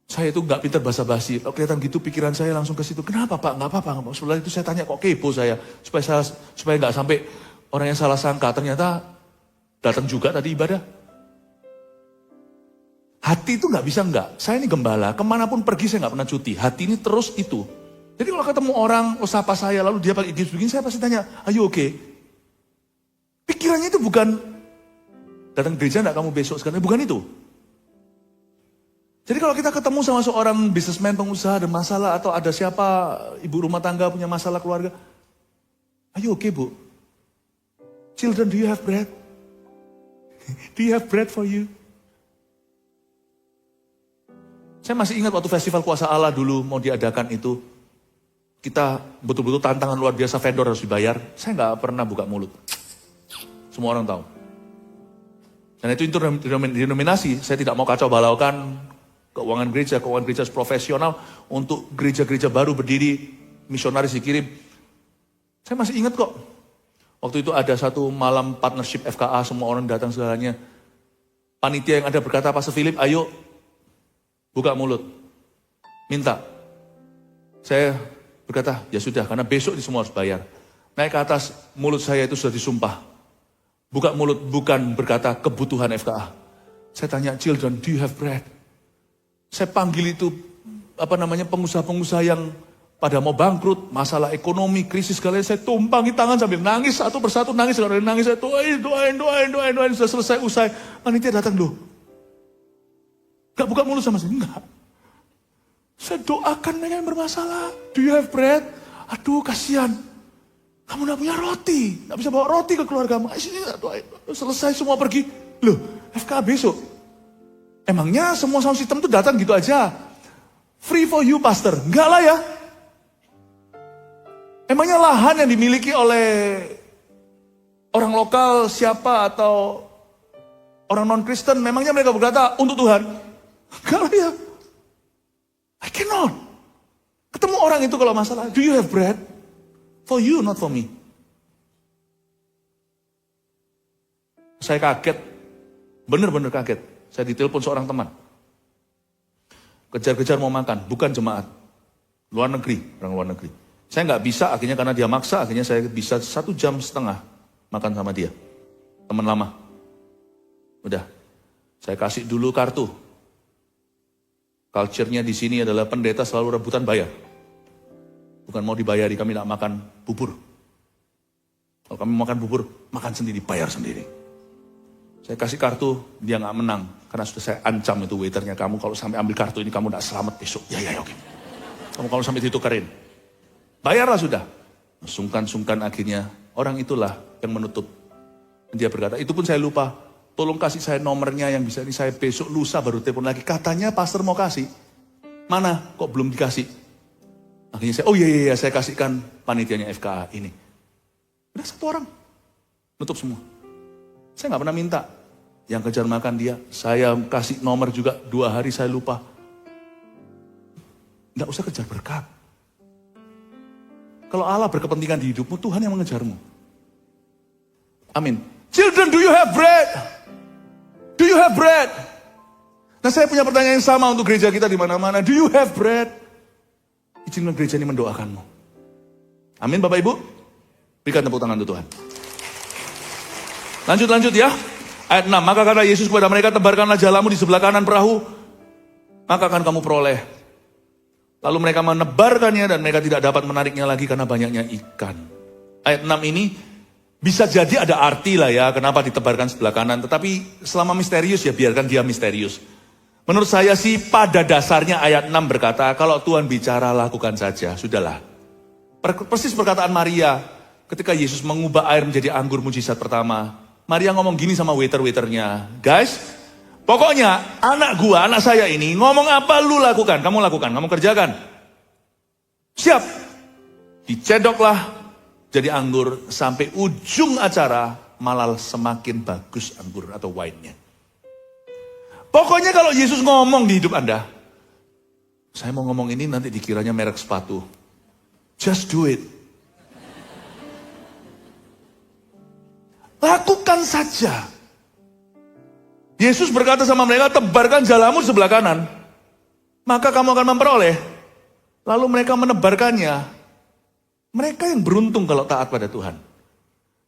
Saya itu nggak pintar basa-basi. Kalau kelihatan gitu pikiran saya langsung ke situ. Kenapa Pak? Nggak apa-apa. Setelah itu saya tanya kok kepo saya. Supaya nggak sampai orang yang salah sangka. Ternyata datang juga tadi ibadah. Hati itu nggak bisa nggak. Saya ini gembala. Kemanapun pergi saya nggak pernah cuti. Hati ini terus itu. Jadi kalau ketemu orang, sapa saya lalu dia pakai gips begini, saya pasti tanya, are you okay? Pikirannya itu bukan datang gereja enggak kamu besok sekarang. Bukan itu. Jadi kalau kita ketemu sama seorang businessman, pengusaha ada masalah atau ada siapa ibu rumah tangga punya masalah keluarga. Are you okay, Bu? Children, do you have bread? Do you have bread for you? Saya masih ingat waktu festival Kuasa Allah dulu mau diadakan itu. Kita betul-betul tantangan luar biasa, vendor harus dibayar. Saya nggak pernah buka mulut. Semua orang tahu. Dan itu denominasi, saya tidak mau kacau balaukan keuangan gereja profesional untuk gereja-gereja baru berdiri, misionaris dikirim. Saya masih ingat kok. Waktu itu ada satu malam partnership FKA, semua orang datang segalanya. Panitia yang ada berkata, Pastor Philip, ayo buka mulut. Minta. Saya berkata, ya sudah, karena besok semua harus bayar. Naik ke atas, mulut saya itu sudah disumpah. Buka mulut bukan berkata kebutuhan FKA. Saya tanya, children, do you have bread? Saya panggil itu, pengusaha-pengusaha yang pada mau bangkrut, masalah ekonomi, krisis kalian, saya tumpangi tangan sambil nangis, satu persatu nangis, kalau nangis, saya doain, sudah selesai, usai. Panitia datang loh. Gak buka mulut sama saya, enggak. Saya doakan mereka yang bermasalah. Do you have bread? Aduh, kasihan. Kamu gak punya roti, gak bisa bawa roti ke keluargamu. Doain. Selesai semua pergi. Loh, FKA besok. Emangnya semua sound system itu datang gitu aja? Free for you, pastor? Enggak lah ya. Emangnya lahan yang dimiliki oleh orang lokal siapa atau orang non-Kristen, memangnya mereka berkata untuk Tuhan? Enggak lah ya. I cannot. Ketemu orang itu kalau masalah, do you have bread? For you, not for me. Saya kaget. Benar-benar kaget. Saya ditelepon seorang teman. Kejar-kejar mau makan, bukan jemaat. Luar negeri, orang luar negeri. Saya nggak bisa, akhirnya karena dia maksa, akhirnya saya bisa 1,5 jam makan sama dia. Teman lama. Udah, saya kasih dulu kartu. Culture-nya di sini adalah pendeta selalu rebutan bayar. Bukan mau dibayari, kami tidak makan bubur. Kalau kami makan bubur, makan sendiri, bayar sendiri. Saya kasih kartu, dia nggak menang. Karena sudah saya ancam itu waiternya, kamu kalau sampai ambil kartu ini, kamu nggak selamat besok. Ya, oke. Kamu kalau sampai ditukerin. Bayarlah sudah. Sungkan-sungkan akhirnya, orang itulah yang menutup. Dia berkata, itu pun saya lupa. Tolong kasih saya nomornya yang bisa ini saya besok lusa baru telepon lagi. Katanya pastor mau kasih. Mana? Kok belum dikasih? Akhirnya saya, oh iya, saya kasihkan panitianya FKA ini. Udah 1 orang. Nutup semua. Saya nggak pernah minta. Yang kejar makan dia, saya kasih nomor juga 2 hari saya lupa. Nggak usah kejar berkat. Kalau Allah berkepentingan di hidupmu, Tuhan yang mengejarmu. Amin. Children, do you have bread? Do you have bread? Nah, saya punya pertanyaan yang sama untuk gereja kita di mana-mana. Do you have bread? Izinkan gereja ini mendoakanmu. Amin, Bapak Ibu. Berikan tepuk tangan untuk Tuhan. Lanjut ya. Ayat 6. Maka kata Yesus kepada mereka, tebarkanlah jalamu di sebelah kanan perahu, maka akan kamu peroleh. Lalu mereka menebarkannya dan mereka tidak dapat menariknya lagi karena banyaknya ikan. Ayat 6 ini bisa jadi ada arti lah ya, kenapa ditebarkan sebelah kanan. Tetapi selama misterius ya biarkan dia misterius. Menurut saya sih pada dasarnya ayat 6 berkata, kalau Tuhan bicara lakukan saja, sudahlah. Persis perkataan Maria ketika Yesus mengubah air menjadi anggur mujizat pertama. Maria ngomong gini sama waiter-waiternya, guys, pokoknya anak saya ini ngomong apa lu lakukan, kamu kerjakan. Siap. Dicedoklah jadi anggur sampai ujung acara malah semakin bagus anggur atau wine-nya. Pokoknya kalau Yesus ngomong di hidup Anda, saya mau ngomong ini nanti dikiranya merek sepatu. Just do it. Lakukan saja. Yesus berkata sama mereka, tebarkan jalamu di sebelah kanan, maka kamu akan memperoleh. Lalu mereka menebarkannya. Mereka yang beruntung kalau taat pada Tuhan.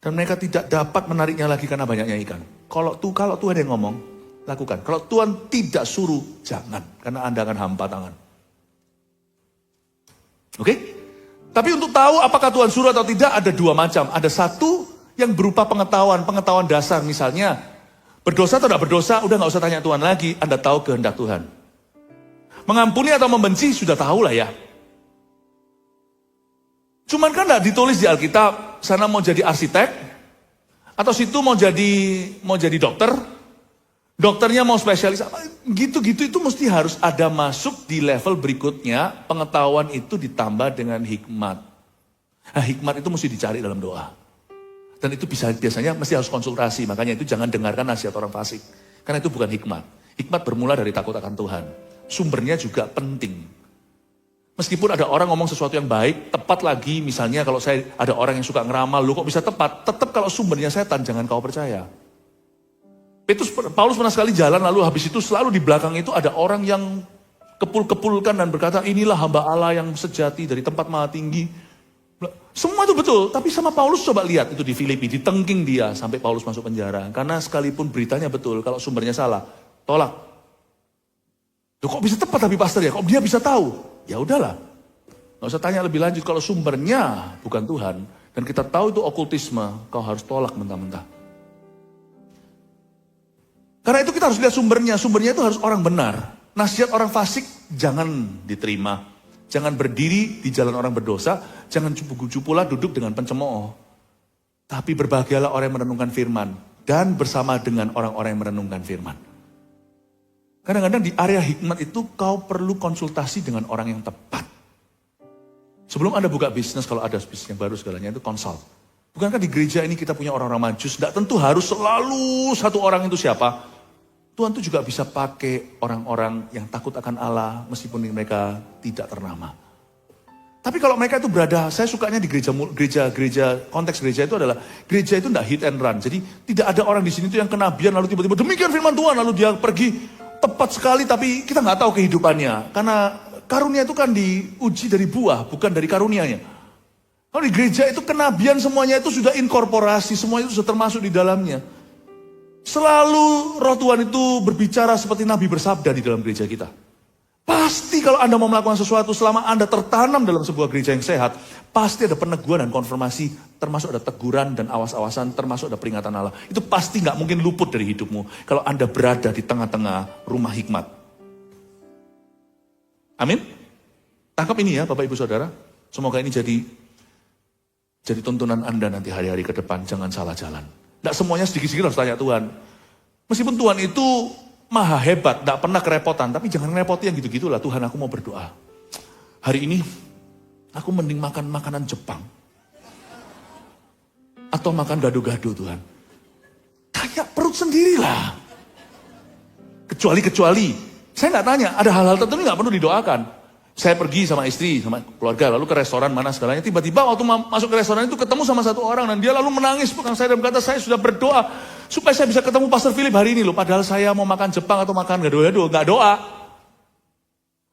Dan mereka tidak dapat menariknya lagi karena banyaknya ikan. Kalau Tuhan yang ngomong, lakukan. Kalau Tuhan tidak suruh, jangan. Karena Anda akan hampa tangan. Oke? Tapi untuk tahu apakah Tuhan suruh atau tidak, ada 2 macam. Ada satu yang berupa pengetahuan dasar. Misalnya, berdosa atau tidak berdosa, udah gak usah tanya Tuhan lagi. Anda tahu kehendak Tuhan. Mengampuni atau membenci, sudah tahu lah ya. Cuman kan gak ditulis di Alkitab, sana mau jadi arsitek, atau situ mau jadi dokter, dokternya mau spesialis, gitu-gitu itu mesti harus ada masuk di level berikutnya, pengetahuan itu ditambah dengan hikmat. Nah, hikmat itu mesti dicari dalam doa. Dan itu biasanya mesti harus konsultasi, makanya itu jangan dengarkan nasihat orang fasik. Karena itu bukan hikmat. Hikmat bermula dari takut akan Tuhan. Sumbernya juga penting. Meskipun ada orang ngomong sesuatu yang baik, tepat lagi, misalnya kalau saya ada orang yang suka ngeramal, lu kok bisa tepat? Tetap kalau sumbernya setan, jangan kau percaya. Paulus pernah sekali jalan, lalu habis itu selalu di belakang itu ada orang yang kepul-kepulkan dan berkata, inilah hamba Allah yang sejati dari tempat maha tinggi. Semua itu betul, tapi sama Paulus coba lihat itu di Filipi, ditengking dia sampai Paulus masuk penjara. Karena sekalipun beritanya betul, kalau sumbernya salah, tolak. Loh, kok bisa tepat tapi pastor ya? Kok dia bisa tahu? Ya udahlah, nggak usah tanya lebih lanjut. Kalau sumbernya bukan Tuhan dan kita tahu itu okultisme, kau harus tolak mentah-mentah. Karena itu kita harus lihat sumbernya. Sumbernya itu harus orang benar. Nasihat orang fasik jangan diterima. Jangan berdiri di jalan orang berdosa. Jangan cupu-cupulah duduk dengan pencemooh. Tapi berbahagialah orang yang merenungkan firman. Dan bersama dengan orang-orang yang merenungkan firman. Kadang-kadang di area hikmat itu kau perlu konsultasi dengan orang yang tepat. Sebelum Anda buka bisnis, kalau ada bisnis yang baru segalanya itu konsult. Bukankah di gereja ini kita punya orang-orang majus? Tidak tentu harus selalu satu orang itu siapa. Tuhan tuh juga bisa pakai orang-orang yang takut akan Allah meskipun mereka tidak ternama. Tapi kalau mereka itu berada, saya sukanya di gereja, konteks gereja itu adalah gereja itu tidak hit and run. Jadi tidak ada orang di sini tuh yang kenabian lalu tiba-tiba demikian firman Tuhan lalu dia pergi tepat sekali tapi kita nggak tahu kehidupannya. Karena karunia itu kan diuji dari buah bukan dari karunianya. Kalau di gereja itu kenabian semuanya itu sudah inkorporasi, semuanya itu sudah termasuk di dalamnya. Selalu roh Tuhan itu berbicara seperti Nabi bersabda di dalam gereja kita. Pasti kalau Anda mau melakukan sesuatu selama Anda tertanam dalam sebuah gereja yang sehat, pasti ada peneguhan dan konfirmasi, termasuk ada teguran dan awas-awasan, termasuk ada peringatan Allah. Itu pasti nggak mungkin luput dari hidupmu kalau Anda berada di tengah-tengah rumah hikmat. Amin? Tangkap ini ya Bapak Ibu Saudara. Semoga ini jadi tuntunan Anda nanti hari-hari ke depan, jangan salah jalan. Tidak semuanya sedikit-sedikit harus tanya Tuhan. Meskipun Tuhan itu maha hebat, tidak pernah kerepotan. Tapi jangan ngerepoti yang gitu-gitulah. Tuhan, aku mau berdoa. Hari ini, aku mending makan makanan Jepang. Atau makan gado-gado Tuhan. kayak perut sendirilah. Kecuali, saya nggak tanya, ada hal-hal tertentu nggak perlu didoakan. Saya pergi sama istri, sama keluarga, lalu ke restoran mana segalanya. Tiba-tiba waktu masuk ke restoran itu ketemu sama satu orang, dan dia lalu menangis pegang saya dan berkata, saya sudah berdoa supaya saya bisa ketemu Pastor Philip hari ini loh. Padahal saya mau makan Jepang atau makan nggak doa.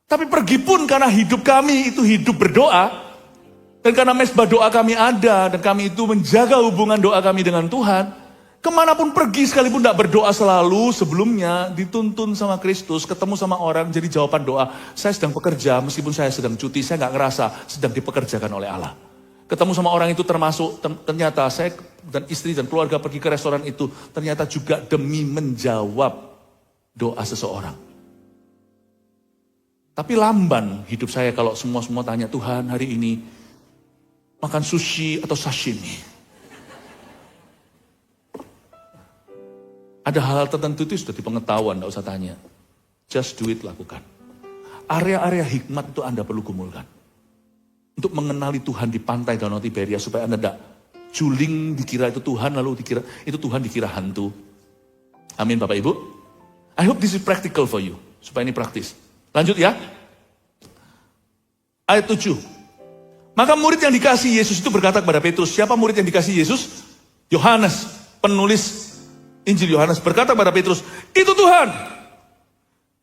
Tapi pergi pun karena hidup kami itu hidup berdoa. Dan karena mesbah doa kami ada, dan kami itu menjaga hubungan doa kami dengan Tuhan, kemanapun pergi sekalipun tidak berdoa selalu, sebelumnya dituntun sama Kristus, ketemu sama orang, jadi jawaban doa, saya sedang bekerja, meskipun saya sedang cuti, saya nggak ngerasa sedang dipekerjakan oleh Allah. Ketemu sama orang itu termasuk, ternyata saya dan istri dan keluarga pergi ke restoran itu, ternyata juga demi menjawab doa seseorang. Tapi lamban hidup saya kalau semua tanya, Tuhan hari ini, makan sushi atau sashimi. Ada hal-hal tertentu itu sudah dipengetahuan, tidak usah tanya. Just do it, lakukan. Area-area hikmat itu Anda perlu gumulkan. Untuk mengenali Tuhan di pantai Danau Tiberias, supaya Anda tidak juling dikira itu Tuhan, lalu dikira itu Tuhan dikira hantu. Amin Bapak Ibu. I hope this is practical for you. Supaya ini praktis. Lanjut ya. Ayat 7. Maka murid yang dikasih Yesus itu berkata kepada Petrus, siapa murid yang dikasih Yesus? Yohanes, penulis Injil Yohanes berkata kepada Petrus, itu Tuhan.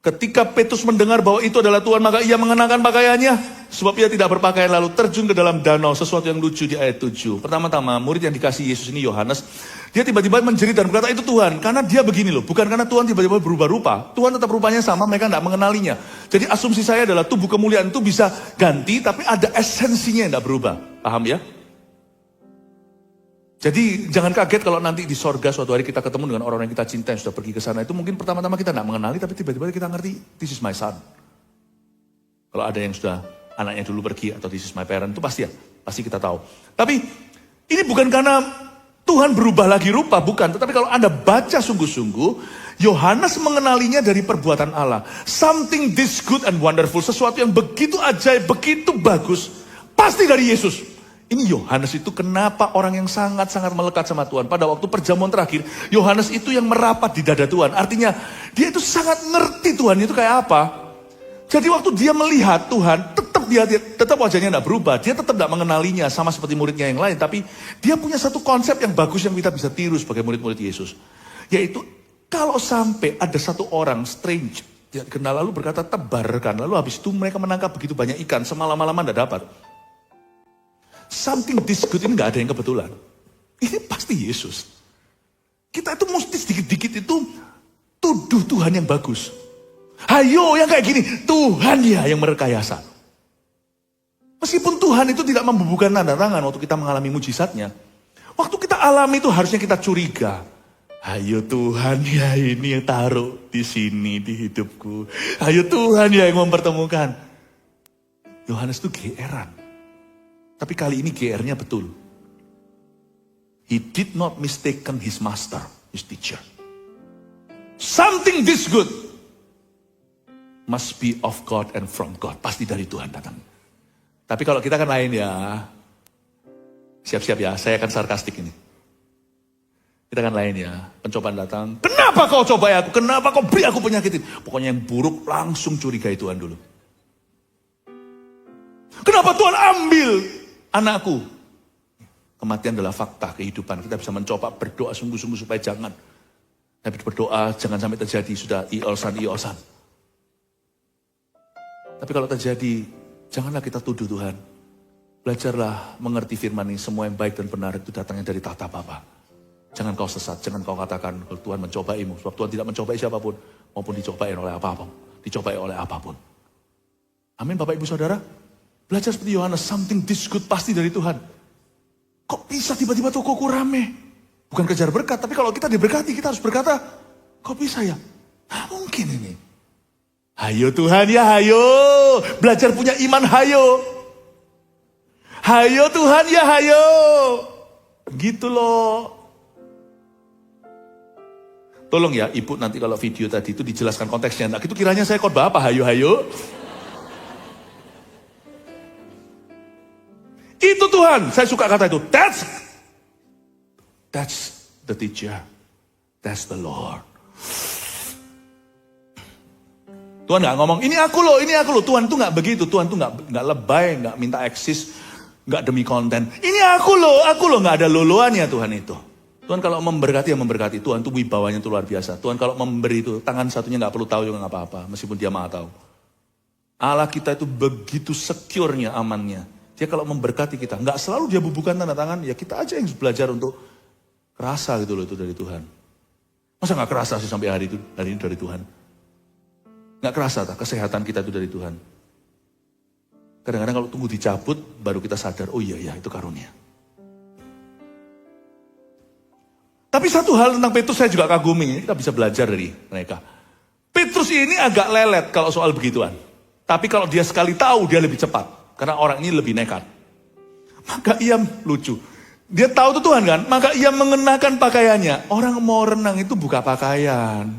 Ketika Petrus mendengar bahwa itu adalah Tuhan, maka ia mengenakan pakaiannya, sebab ia tidak berpakaian, lalu terjun ke dalam danau. Sesuatu yang lucu di ayat 7. Pertama-tama, murid yang dikasih Yesus ini Yohanes, dia tiba-tiba menjerit dan berkata, itu Tuhan. Karena dia begini loh, bukan karena Tuhan tiba-tiba berubah rupa. Tuhan tetap rupanya sama, mereka tidak mengenalinya. Jadi asumsi saya adalah tubuh kemuliaan itu bisa ganti, tapi ada esensinya yang tidak berubah. Paham ya? Jadi jangan kaget kalau nanti di sorga suatu hari kita ketemu dengan orang yang kita cinta yang sudah pergi ke sana. Itu mungkin pertama-tama kita tidak mengenali, tapi tiba-tiba kita ngerti, this is my son. Kalau ada yang sudah anaknya dulu pergi, atau this is my parent, itu pasti ya, pasti kita tahu. Tapi ini bukan karena Tuhan berubah lagi rupa, bukan. Tetapi kalau Anda baca sungguh-sungguh, Yohanes mengenalinya dari perbuatan Allah. Something this good and wonderful, sesuatu yang begitu ajaib, begitu bagus, pasti dari Yesus. Ini Yohanes itu kenapa orang yang sangat-sangat melekat sama Tuhan. Pada waktu perjamuan terakhir, Yohanes itu yang merapat di dada Tuhan. Artinya, dia itu sangat ngerti Tuhan itu kayak apa. Jadi waktu dia melihat Tuhan, tetap wajahnya tidak berubah. Dia tetap tidak mengenalinya sama seperti muridnya yang lain. Tapi dia punya satu konsep yang bagus yang kita bisa tiru sebagai murid-murid Yesus. Yaitu, kalau sampai ada satu orang strange, dia kenal lalu berkata tebarkan. Lalu habis itu mereka menangkap begitu banyak ikan, semalam-malaman tidak dapat. Something this good ini gak ada yang kebetulan. Ini pasti Yesus. Kita itu mesti sedikit-dikit itu tuduh Tuhan yang bagus. Hayo yang kayak gini, Tuhan ya yang merekayasa. Meskipun Tuhan itu tidak membubuhkan tanda tangan waktu kita mengalami mujizatnya. Waktu kita alami itu harusnya kita curiga. Hayo Tuhan ya ini yang taruh di sini di hidupku. Hayo Tuhan ya yang mempertemukan. Yohanes itu GR-an. Tapi kali ini GR-nya betul. He did not mistaken his master, his teacher. Something this good must be of God and from God. Pasti dari Tuhan datang. Tapi kalau kita kan lain ya. Siap-siap ya, saya akan sarkastik ini. Kita kan lain ya, pencobaan datang. Kenapa kau cobai aku? Kenapa kau beri aku penyakit ini? Pokoknya yang buruk langsung curigai Tuhan dulu. Kenapa Tuhan ambil anakku? Kematian adalah fakta kehidupan. Kita bisa mencoba berdoa sungguh-sungguh supaya jangan. Tapi berdoa jangan sampai terjadi. Sudah iolsan. Tapi kalau terjadi, janganlah kita tuduh Tuhan. Belajarlah mengerti firman ini. Semua yang baik dan benar itu datangnya dari tahta Bapa. Jangan kau sesat. Jangan kau katakan kalau Tuhan mencobaimu. Sebab Tuhan tidak mencobai siapapun. Maupun dicobai oleh apapun. Dicobai oleh apapun. Amin Bapak Ibu Saudara. Belajar seperti Yohanes, something this good pasti dari Tuhan. Kok bisa tiba-tiba tokoku rame? Bukan kejar berkat, tapi kalau kita diberkati, kita harus berkata, kok bisa ya? Nah, mungkin ini. Hayo Tuhan ya, hayo. Belajar punya iman, hayo. Hayo Tuhan ya, hayo. Gitu loh. Tolong ya, Ibu nanti kalau video tadi itu dijelaskan konteksnya. Nah, itu kiranya saya khotbah apa? Hayo, hayo. Itu Tuhan, saya suka kata itu. That's the teacher. That's the Lord. Tuhan gak ngomong, ini aku loh. Tuhan tuh gak begitu. Tuhan tuh gak lebay, gak minta eksis, gak demi konten. Ini aku loh. Gak ada loloannya Tuhan itu. Tuhan kalau memberkati, ya memberkati. Tuhan tuh wibawanya tuh luar biasa. Tuhan kalau memberi itu, tangan satunya gak perlu tahu juga gak apa-apa. Meskipun dia maha tahu. Allah kita itu begitu secure-nya, amannya. Dia kalau memberkati kita, gak selalu dia bubukan tanda tangan. Ya kita aja yang belajar untuk kerasa gitu loh itu dari Tuhan. Masa gak kerasa sih sampai hari ini dari Tuhan? Gak kerasa tak kesehatan kita itu dari Tuhan. Kadang-kadang kalau tunggu dicabut baru kita sadar, oh iya itu karunia. Tapi satu hal tentang Petrus saya juga kagumi, kita bisa belajar dari mereka. Petrus ini agak lelet kalau soal begituan. Tapi kalau dia sekali tahu dia lebih cepat. Karena orang ini lebih nekat. Maka ia lucu. Dia tahu itu Tuhan kan, maka ia mengenakan pakaiannya. Orang mau renang itu buka pakaian.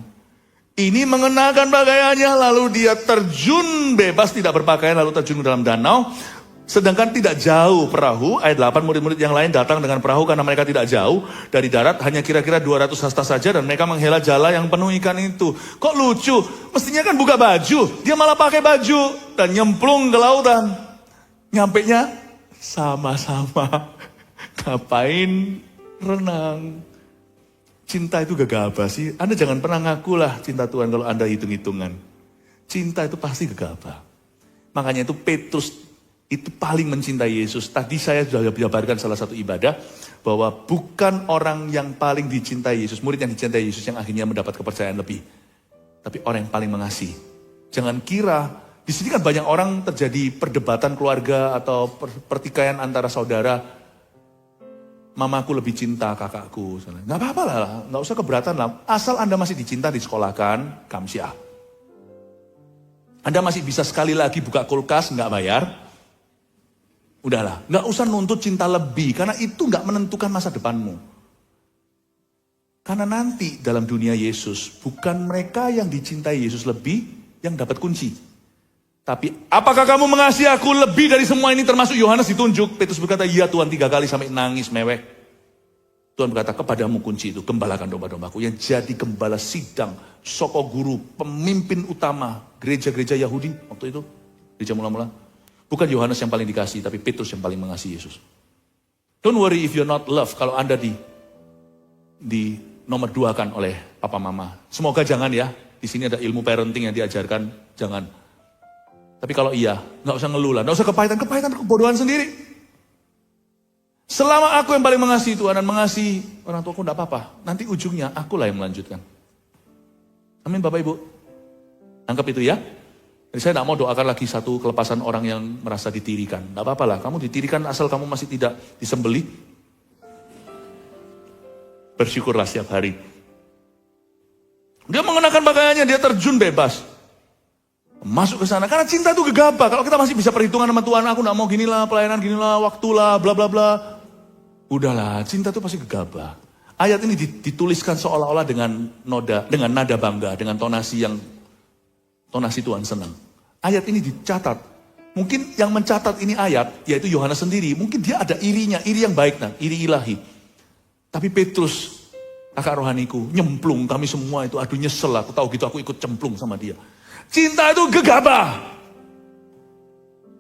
Ini mengenakan pakaiannya, lalu dia terjun bebas, tidak berpakaian, lalu terjun ke dalam danau. Sedangkan tidak jauh perahu, ayat 8, murid-murid yang lain datang dengan perahu karena mereka tidak jauh dari darat, hanya kira-kira 200 hasta saja, dan mereka menghela jala yang penuh ikan itu. Kok lucu? Mestinya kan buka baju, dia malah pakai baju dan nyemplung ke lautan. Nyampenya sama-sama. Ngapain renang? Cinta itu gegabah sih. Anda jangan pernah ngaku lah cinta Tuhan kalau Anda hitung-hitungan. Cinta itu pasti gegabah. Makanya itu Petrus itu paling mencintai Yesus. Tadi saya sudah jabarkan salah satu ibadah. Bahwa bukan orang yang paling dicintai Yesus. Murid yang dicintai Yesus yang akhirnya mendapat kepercayaan lebih. Tapi orang yang paling mengasihi. Jangan kira. Di sini kan banyak orang terjadi perdebatan keluarga atau pertikaian antara saudara. Mamaku lebih cinta kakakku. Nggak apa-apa lah, nggak usah keberatan lah. Asal Anda masih dicinta, disekolahkan, kamsiah. Anda masih bisa sekali lagi buka kulkas, nggak bayar. Udahlah, nggak usah nuntut cinta lebih, karena itu nggak menentukan masa depanmu. Karena nanti dalam dunia Yesus, bukan mereka yang dicintai Yesus lebih, yang dapat kunci. Tapi, apakah kamu mengasihi aku lebih dari semua ini, termasuk Yohanes ditunjuk? Petrus berkata, iya Tuhan, 3 kali sampai nangis, mewek. Tuhan berkata, kepadamu kunci itu, gembalakan domba-dombaku. Yang jadi gembala sidang, soko guru, pemimpin utama gereja-gereja Yahudi waktu itu. Gereja mula-mula. Bukan Yohanes yang paling dikasih, tapi Petrus yang paling mengasihi Yesus. Don't worry if you're not loved, kalau Anda di nomor 2-kan oleh papa mama. Semoga jangan ya, di sini ada ilmu parenting yang diajarkan, jangan. Tapi kalau iya, gak usah ngeluh lah, gak usah kepahitan kebodohan sendiri. Selama aku yang paling mengasihi Tuhan dan mengasihi orang tuaku, gak apa-apa. Nanti ujungnya akulah yang melanjutkan. Amin Bapak Ibu. Anggap itu ya. Jadi saya gak mau doakan lagi satu kelepasan orang yang merasa ditirikan. Gak apa-apa lah, kamu ditirikan asal kamu masih tidak disembelih. Bersyukurlah setiap hari. Dia mengenakan pakaiannya, dia terjun bebas. Masuk ke sana, karena cinta itu gegabah. Kalau kita masih bisa perhitungan sama Tuhan, aku gak mau ginilah, pelayanan ginilah, waktulah, bla bla bla. Udahlah, cinta itu pasti gegabah. Ayat ini dituliskan seolah-olah dengan nada bangga, dengan tonasi Tuhan senang. Ayat ini dicatat. Mungkin yang mencatat ini ayat, yaitu Yohanes sendiri. Mungkin dia ada irinya, iri yang baik, iri ilahi. Tapi Petrus, kakak rohaniku, nyemplung, kami semua itu, aduh nyesel, aku tahu gitu, aku ikut cemplung sama dia. Cinta itu gegabah.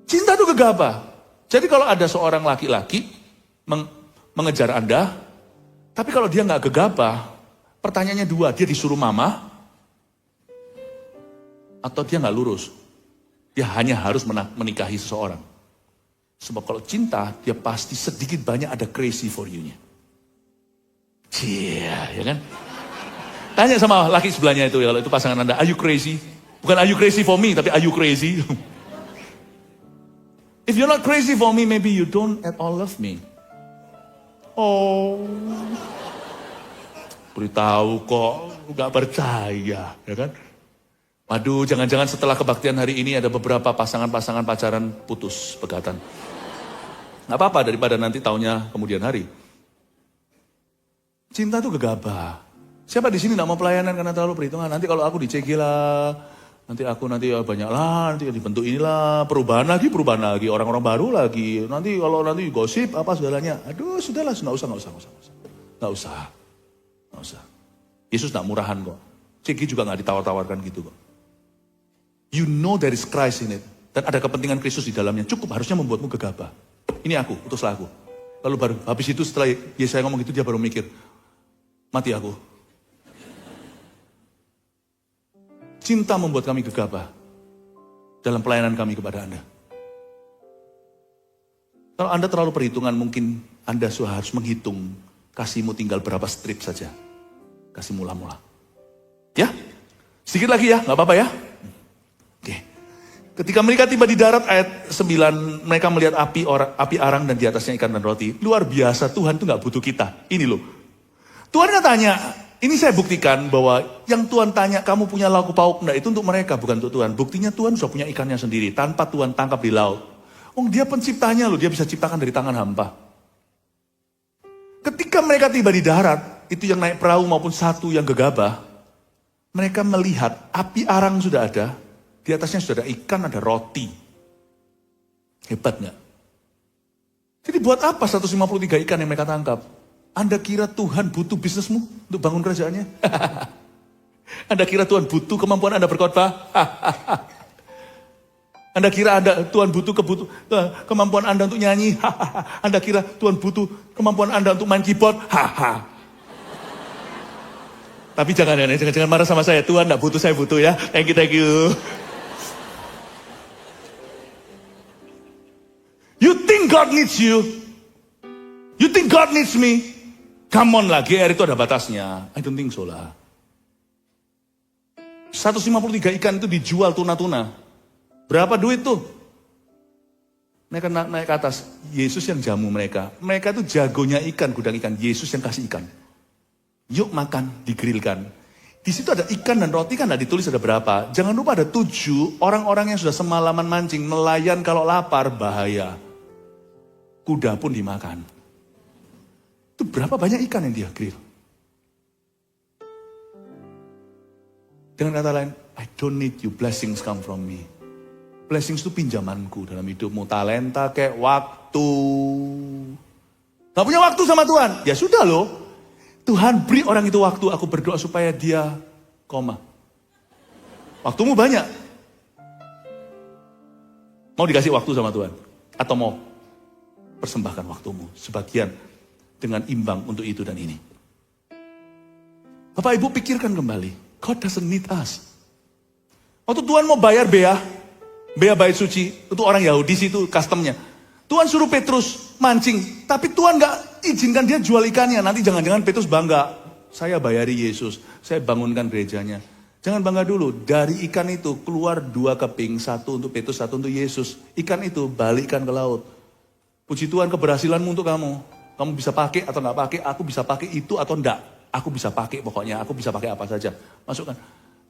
Cinta itu gegabah. Jadi kalau ada seorang laki-laki mengejar Anda, tapi kalau dia nggak gegabah, pertanyaannya 2, dia disuruh mama, atau dia nggak lurus. Dia hanya harus menikahi seseorang. Sebab kalau cinta, dia pasti sedikit banyak ada crazy for you-nya. Cia, ya kan? Tanya sama laki sebelahnya itu ya, kalau itu pasangan Anda, are you crazy? Bukan are you crazy for me, tapi are you crazy? If you're not crazy for me, maybe you don't at all love me. Oh, beritahu kok, gak percaya, ya kan? Waduh, jangan-jangan setelah kebaktian hari ini ada beberapa pasangan-pasangan pacaran putus, pegatan. Gak apa-apa daripada nanti taunya kemudian hari. Cinta itu gegabah. Siapa di sini gak mau pelayanan karena terlalu perhitungan? Nanti kalau aku dicegi lah, nanti banyak lah, nanti dibentuk inilah, perubahan lagi, orang-orang baru lagi. Nanti kalau gosip apa segalanya. Aduh, sudahlah, nggak usah. Yesus gak murahan kok. CG juga gak ditawar-tawarkan gitu kok. You know there is Christ in it. Dan ada kepentingan Kristus di dalamnya. Cukup harusnya membuatmu gegabah. Ini aku, utuslah aku. Lalu baru habis itu setelah Yesaya ngomong gitu, dia baru mikir, mati aku. Cinta membuat kami gegabah dalam pelayanan kami kepada Anda. Kalau Anda terlalu perhitungan, mungkin Anda harus menghitung kasihmu tinggal berapa strip saja. Kasih mula-mula. Ya, sedikit lagi ya, gak apa-apa ya. Oke. Ketika mereka tiba di darat, ayat 9, mereka melihat api arang dan di atasnya ikan dan roti. Luar biasa, Tuhan tuh gak butuh kita. Ini loh. Tuhan gak tanya, ini saya buktikan bahwa yang Tuhan tanya, kamu punya lauk pauk enggak, itu untuk mereka, bukan untuk Tuhan. Buktinya Tuhan sudah punya ikannya sendiri, tanpa Tuhan tangkap di laut. Oh, dia penciptanya loh, dia bisa ciptakan dari tangan hampa. Ketika mereka tiba di darat, itu yang naik perahu maupun satu yang gegabah, mereka melihat api arang sudah ada, di atasnya sudah ada ikan, ada roti. Hebat nggak? Jadi buat apa 153 ikan yang mereka tangkap? Anda kira Tuhan butuh bisnismu untuk bangun kerajaannya? Anda kira Tuhan butuh kemampuan Anda berkhotbah? Anda kira Tuhan butuh kemampuan Anda untuk nyanyi? Anda kira Tuhan butuh kemampuan Anda untuk main keyboard? Tapi jangan marah sama saya. Tuhan enggak butuh, saya butuh ya. Thank you. You think God needs you? You think God needs me? Come on lah, GR itu ada batasnya. I don't think so lah. 153 ikan itu dijual tuna-tuna. Berapa duit tuh? Mereka naik ke atas. Yesus yang jamu mereka. Mereka itu jagonya ikan, gudang ikan. Yesus yang kasih ikan. Yuk makan, digrilkan. Di situ ada ikan dan roti, kan tidak ditulis ada berapa. Jangan lupa ada 7 orang-orang yang sudah semalaman mancing. Nelayan kalau lapar, bahaya. Kuda pun dimakan. Itu berapa banyak ikan yang dia grill? Dengan kata lain, I don't need you, blessings come from me. Blessings itu pinjamanku dalam hidupmu. Talenta kayak waktu. Gak punya waktu sama Tuhan? Ya sudah loh. Tuhan beri orang itu waktu. Aku berdoa supaya dia koma. Waktumu banyak. Mau dikasih waktu sama Tuhan? Atau mau persembahkan waktumu sebagian dengan imbang untuk itu dan ini? Bapak Ibu pikirkan kembali. God doesn't need us. Waktu Tuhan mau bayar Bea bait suci, itu orang Yahudi situ customnya. Tuhan suruh Petrus mancing, tapi Tuhan gak izinkan dia jual ikannya. Nanti jangan-jangan Petrus bangga, saya bayari Yesus, saya bangunkan gerejanya. Jangan bangga dulu, dari ikan itu keluar 2 keping, 1 untuk Petrus, 1 untuk Yesus. Ikan itu balikkan ke laut. Puji Tuhan, keberhasilanmu untuk kamu. Kamu bisa pakai atau gak pakai, aku bisa pakai itu atau enggak. Aku bisa pakai pokoknya, aku bisa pakai apa saja. Masukkan.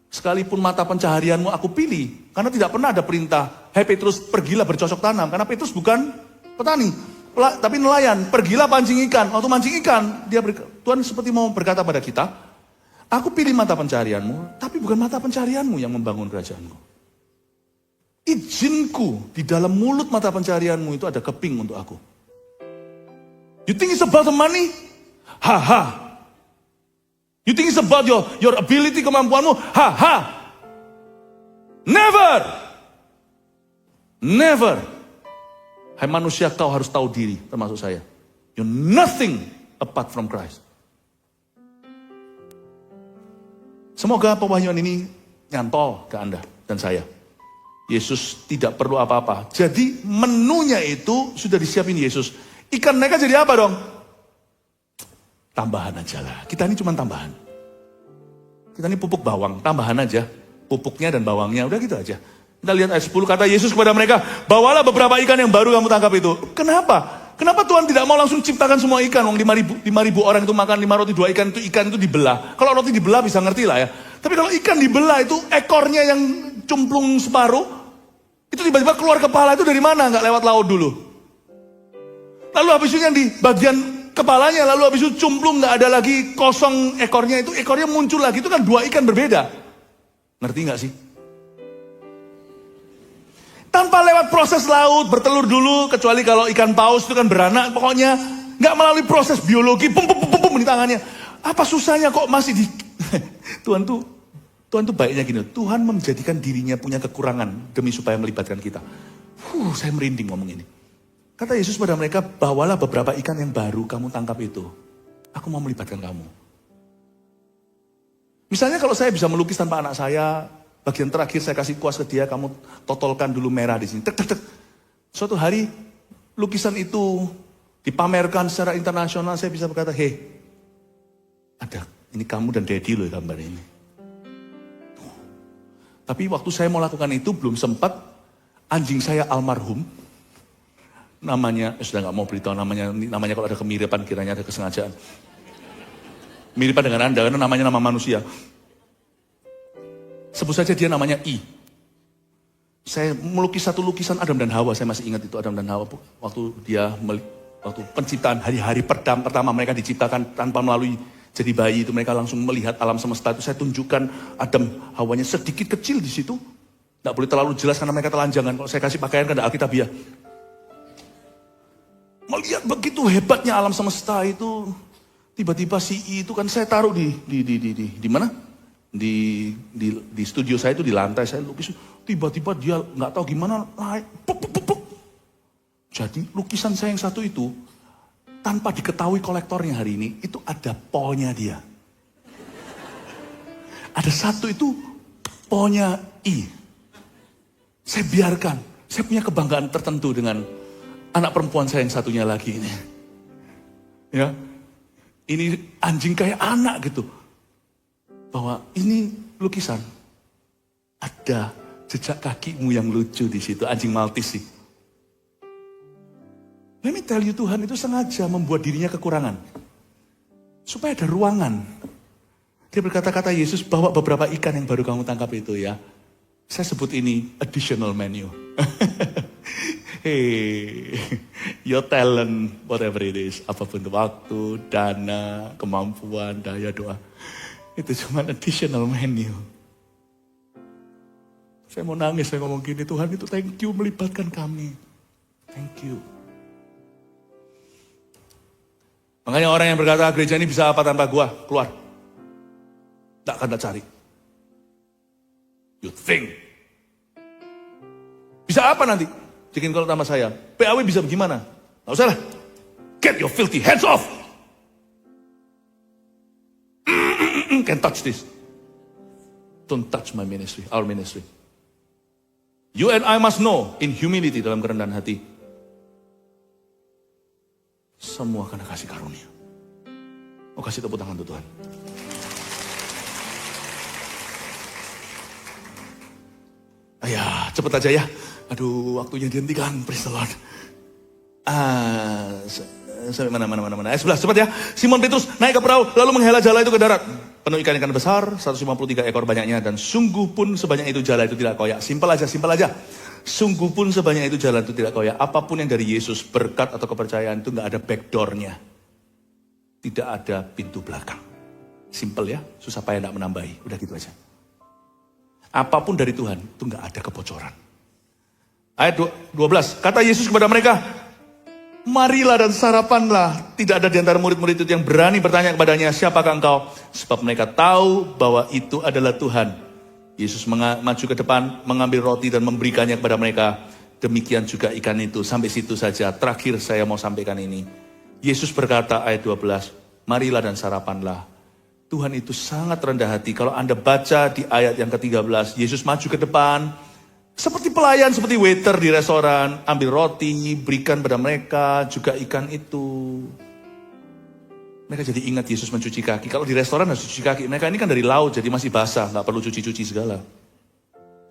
Sekalipun mata pencaharianmu aku pilih. Karena tidak pernah ada perintah, hei Petrus pergilah bercocok tanam. Karena Petrus bukan petani, tapi nelayan. Pergilah pancing ikan. Waktu mancing ikan, Tuhan seperti mau berkata pada kita, aku pilih mata pencaharianmu, tapi bukan mata pencaharianmu yang membangun kerajaanku. Izinku di dalam mulut mata pencaharianmu itu ada keping untuk aku. You think it's about the money? Haha. You think it's about your ability, kemampuanmu? Ha. Never. Hai manusia, kau harus tahu diri, termasuk saya. You're nothing apart from Christ. Semoga pewahyuan ini nyantol ke Anda dan saya. Yesus tidak perlu apa-apa. Jadi menunya itu sudah disiapin Yesus. Ikan mereka jadi apa dong? Tambahan aja lah. Kita ini cuma tambahan. Kita ini pupuk bawang, tambahan aja. Pupuknya dan bawangnya, udah gitu aja. Kita lihat ayat 10, kata Yesus kepada mereka, bawalah beberapa ikan yang baru kamu tangkap itu. Kenapa? Kenapa Tuhan tidak mau langsung ciptakan semua ikan? Wong 5.000 orang itu makan 5 roti 2 ikan itu dibelah. Kalau roti dibelah bisa ngerti lah ya. Tapi kalau ikan dibelah itu ekornya yang cumplung separuh, itu tiba-tiba keluar kepala itu dari mana? Nggak lewat laut dulu. Lalu habis itu yang di bagian kepalanya, lalu habis itu cumplung, nggak ada lagi kosong ekornya, itu ekornya muncul lagi, itu kan 2 ikan berbeda. Ngerti nggak sih? Tanpa lewat proses laut, bertelur dulu, kecuali kalau ikan paus itu kan beranak, pokoknya nggak melalui proses biologi, pum di tangannya. Apa susahnya kok masih Tuhan tuh baiknya gini, Tuhan menjadikan dirinya punya kekurangan demi supaya melibatkan kita. Saya merinding ngomong ini. Kata Yesus pada mereka, bawalah beberapa ikan yang baru kamu tangkap itu. Aku mau melibatkan kamu. Misalnya kalau saya bisa melukis tanpa anak saya, bagian terakhir saya kasih kuas ke dia, kamu totolkan dulu merah di sini. Tek, tek, tek. Suatu hari lukisan itu dipamerkan secara internasional, saya bisa berkata, hei, ada, ini kamu dan Daddy loh gambar ini. Tapi waktu saya mau lakukan itu belum sempat, anjing saya almarhum, namanya, sudah gak mau beritahu namanya kalau ada kemiripan kiranya ada kesengajaan. Miripan dengan Anda, karena namanya nama manusia. Sebut saja dia namanya I. Saya melukis satu lukisan Adam dan Hawa, saya masih ingat itu Adam dan Hawa. Waktu penciptaan hari-hari pertama mereka diciptakan tanpa melalui jadi bayi itu, mereka langsung melihat alam semesta itu. Saya tunjukkan Adam Hawanya sedikit kecil di situ. Tidak boleh terlalu jelas karena mereka telanjangan. Kalau saya kasih pakaian kan ada Alkitabiah. Melihat begitu hebatnya alam semesta itu, tiba-tiba si I itu kan saya taruh di mana? Di studio saya itu di lantai saya lukis. Tiba-tiba dia nggak tahu gimana naik. Puk, puk, puk, puk. Jadi lukisan saya yang satu itu, tanpa diketahui kolektornya hari ini, itu ada polnya dia. Ada satu itu polnya I. Saya biarkan, saya punya kebanggaan tertentu dengan anak perempuan saya yang satunya lagi ini. Ya, ini anjing kayak anak gitu. Bahwa ini lukisan, ada jejak kakimu yang lucu di situ, anjing Maltese sih. Let me tell you, Tuhan itu sengaja membuat dirinya kekurangan. Supaya ada ruangan. Dia berkata-kata, Yesus bawa beberapa ikan yang baru kamu tangkap itu ya. Saya sebut ini additional menu. Hey, your talent, whatever it is. Apapun itu, waktu, dana, kemampuan, daya doa. Itu cuma additional menu. Saya mau nangis, saya ngomong gini, Tuhan itu thank you melibatkan kami. Thank you. Makanya orang yang berkata gereja ini bisa apa tanpa gua, keluar. Tak akan tak cari. You think. Bisa apa nanti? Bikin kalau sama saya. PAW bisa bagaimana? Gak usah lah. Get your filthy hands off. Can't touch this. Don't touch my ministry, our ministry. You and I must know, in humility, dalam kerendahan hati, semua karena kasih karunia. Mau kasih tepuk tangan untuk Tuhan. Ya, cepet aja ya. Aduh, waktunya dihentikan. Praise the Lord. Sampai mana. Sebelah, cepat ya. Simon Petrus naik ke perahu, lalu menghela jala itu ke darat. Penuh ikan-ikan besar, 153 ekor banyaknya. Dan sungguh pun sebanyak itu jala itu tidak koyak. Simpel aja. Sungguh pun sebanyak itu jala itu tidak koyak. Apapun yang dari Yesus, berkat atau kepercayaan itu gak ada backdoornya. Tidak ada pintu belakang. Simpel ya, susah payah gak menambahi. Udah gitu aja. Apapun dari Tuhan, itu gak ada kebocoran. Ayat 12, kata Yesus kepada mereka, marilah dan sarapanlah. Tidak ada di antara murid-murid itu yang berani bertanya kepadanya, siapakah engkau? Sebab mereka tahu bahwa itu adalah Tuhan. Yesus maju ke depan, mengambil roti dan memberikannya kepada mereka. Demikian juga ikan itu, sampai situ saja. Terakhir saya mau sampaikan ini. Yesus berkata ayat 12, marilah dan sarapanlah. Tuhan itu sangat rendah hati. Kalau Anda baca di ayat yang ke-13, Yesus maju ke depan, seperti pelayan, seperti waiter di restoran, ambil roti, berikan pada mereka, juga ikan itu. Mereka jadi ingat Yesus mencuci kaki. Kalau di restoran harus cuci kaki. Mereka ini kan dari laut, jadi masih basah, nggak perlu cuci-cuci segala.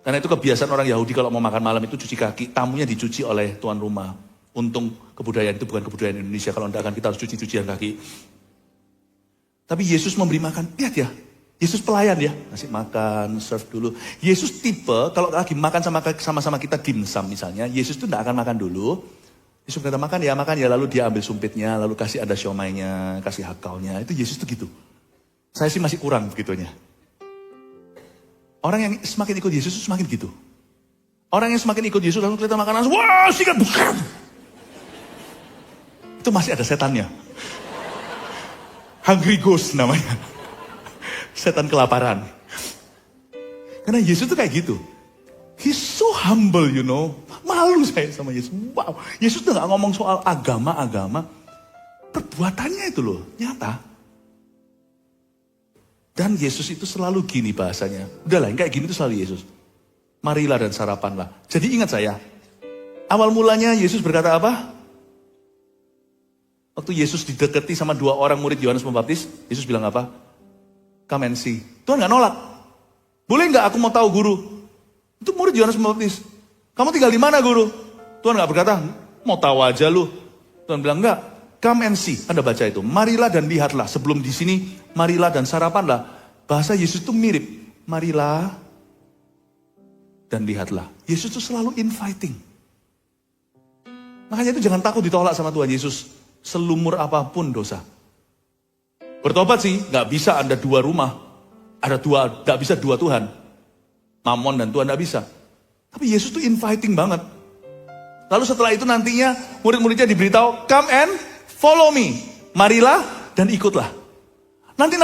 Karena itu kebiasaan orang Yahudi kalau mau makan malam itu cuci kaki, tamunya dicuci oleh tuan rumah. Untung kebudayaan itu bukan kebudayaan Indonesia, kalau tidak akan kita harus cuci-cucian kaki. Tapi Yesus memberi makan, lihat ya. Yesus pelayan ya, ngasih makan, serve dulu. Yesus tipe, kalau lagi makan sama-sama kita dimsum misalnya, Yesus itu tidak akan makan dulu. Yesus kata makan ya, lalu dia ambil sumpitnya, lalu kasih ada siomaynya, kasih hakalnya. Itu Yesus tuh gitu. Saya sih masih kurang begitunya. Orang yang semakin ikut Yesus itu semakin gitu. Orang yang semakin ikut Yesus langsung kelihatan makan langsung, wah sikat, bukan. Itu masih ada setannya. Hungry Ghost namanya. setan kelaparan. Karena Yesus tuh kayak gitu. He's so humble, you know. Malu saya sama Yesus. Wow, Yesus tuh gak ngomong soal agama-agama. Perbuatannya itu loh, nyata. Dan Yesus itu selalu gini bahasanya. Udahlah, kayak gini tuh selalu Yesus. Marilah dan sarapanlah. Jadi ingat saya, awal mulanya Yesus berkata apa? Waktu Yesus didekati sama 2 orang murid Yohanes Pembaptis, Yesus bilang apa? Come and see. Tuhan gak nolak. Boleh gak aku mau tahu guru? Itu murid Yohanes Pembaptis. Kamu tinggal di mana guru? Tuhan gak berkata, mau tahu aja lu. Tuhan bilang enggak. Come and see. Anda baca itu. Marilah dan lihatlah. Sebelum di sini, marilah dan sarapanlah. Bahasa Yesus itu mirip. Marilah dan lihatlah. Yesus itu selalu inviting. Makanya itu jangan takut ditolak sama Tuhan Yesus. Selumur apapun dosa. Bertobat sih, gak bisa Anda 2 rumah. Gak bisa 2 Tuhan. Mamon dan Tuhan gak bisa. Tapi Yesus tuh inviting banget. Lalu setelah itu nantinya murid-muridnya diberitahu, come and follow me. Marilah dan ikutlah. Nanti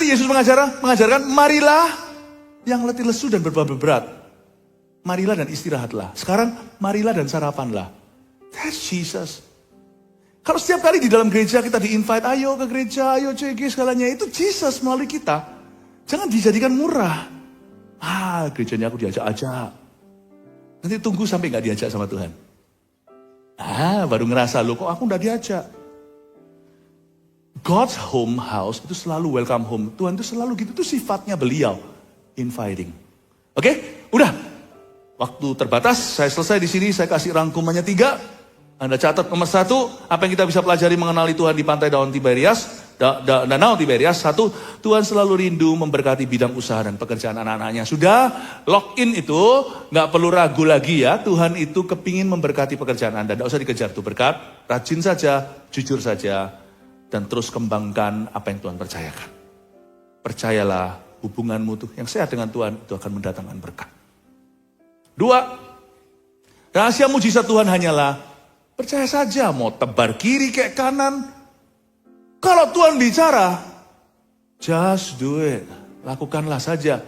Yesus mengajarkan, marilah yang letih lesu dan berbeban berat. Marilah dan istirahatlah. Sekarang marilah dan sarapanlah. That's Jesus. Kalau setiap kali di dalam gereja kita di-invite, ayo ke gereja, ayo CG segalanya, itu Jesus melalui kita. Jangan dijadikan murah. Gerejanya aku diajak-ajak. Nanti tunggu sampai gak diajak sama Tuhan. Baru ngerasa, loh kok aku gak diajak. God's home house itu selalu welcome home. Tuhan itu selalu gitu, itu sifatnya beliau. Inviting. Oke, udah. Waktu terbatas, saya selesai di sini, saya kasih rangkumannya 3. Anda catat nomor 1, apa yang kita bisa pelajari mengenali Tuhan di pantai Danau Tiberias. Danau Tiberias, 1, Tuhan selalu rindu memberkati bidang usaha dan pekerjaan anak-anaknya. Sudah, lock-in itu, gak perlu ragu lagi ya. Tuhan itu kepingin memberkati pekerjaan Anda. Gak usah dikejar tuh berkat, rajin saja, jujur saja. Dan terus kembangkan apa yang Tuhan percayakan. Percayalah hubunganmu tuh yang sehat dengan Tuhan itu akan mendatangkan berkat. 2, rahasia mujizat Tuhan hanyalah percaya saja, mau tebar kiri kayak kanan. Kalau Tuhan bicara, just do it. Lakukanlah saja.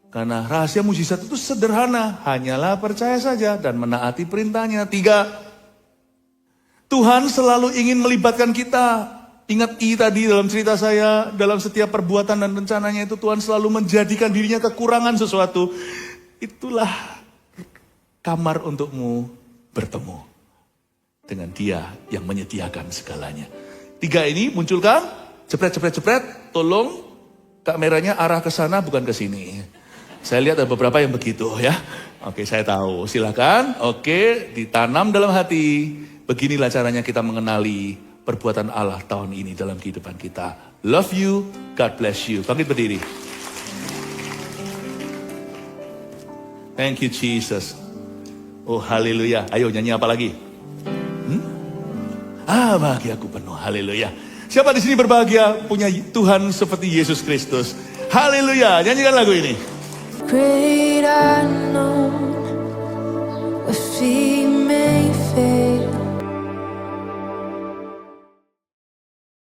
Karena rahasia mujizat itu sederhana, hanyalah percaya saja dan menaati perintahnya. 3, Tuhan selalu ingin melibatkan kita. Ingat tadi dalam cerita saya, dalam setiap perbuatan dan rencananya itu Tuhan selalu menjadikan dirinya kekurangan sesuatu. Itulah kamar untukmu bertemu dengan Dia yang menyediakan segalanya. 3 ini munculkan, jepret. Tolong kameranya arah ke sana bukan ke sini. Saya lihat ada beberapa yang begitu ya. Oke, saya tahu. Silakan. Oke, ditanam dalam hati. Beginilah caranya kita mengenali perbuatan Allah tahun ini dalam kehidupan kita. Love you, God bless you. Bangkit berdiri. Thank you Jesus. Oh haleluya. Ayo nyanyi apa lagi? Bahagiaku penuh. Haleluya. Siapa di sini berbahagia punya Tuhan seperti Yesus Kristus? Haleluya. Nyanyikan lagu ini. Great unknown, where feet may fail.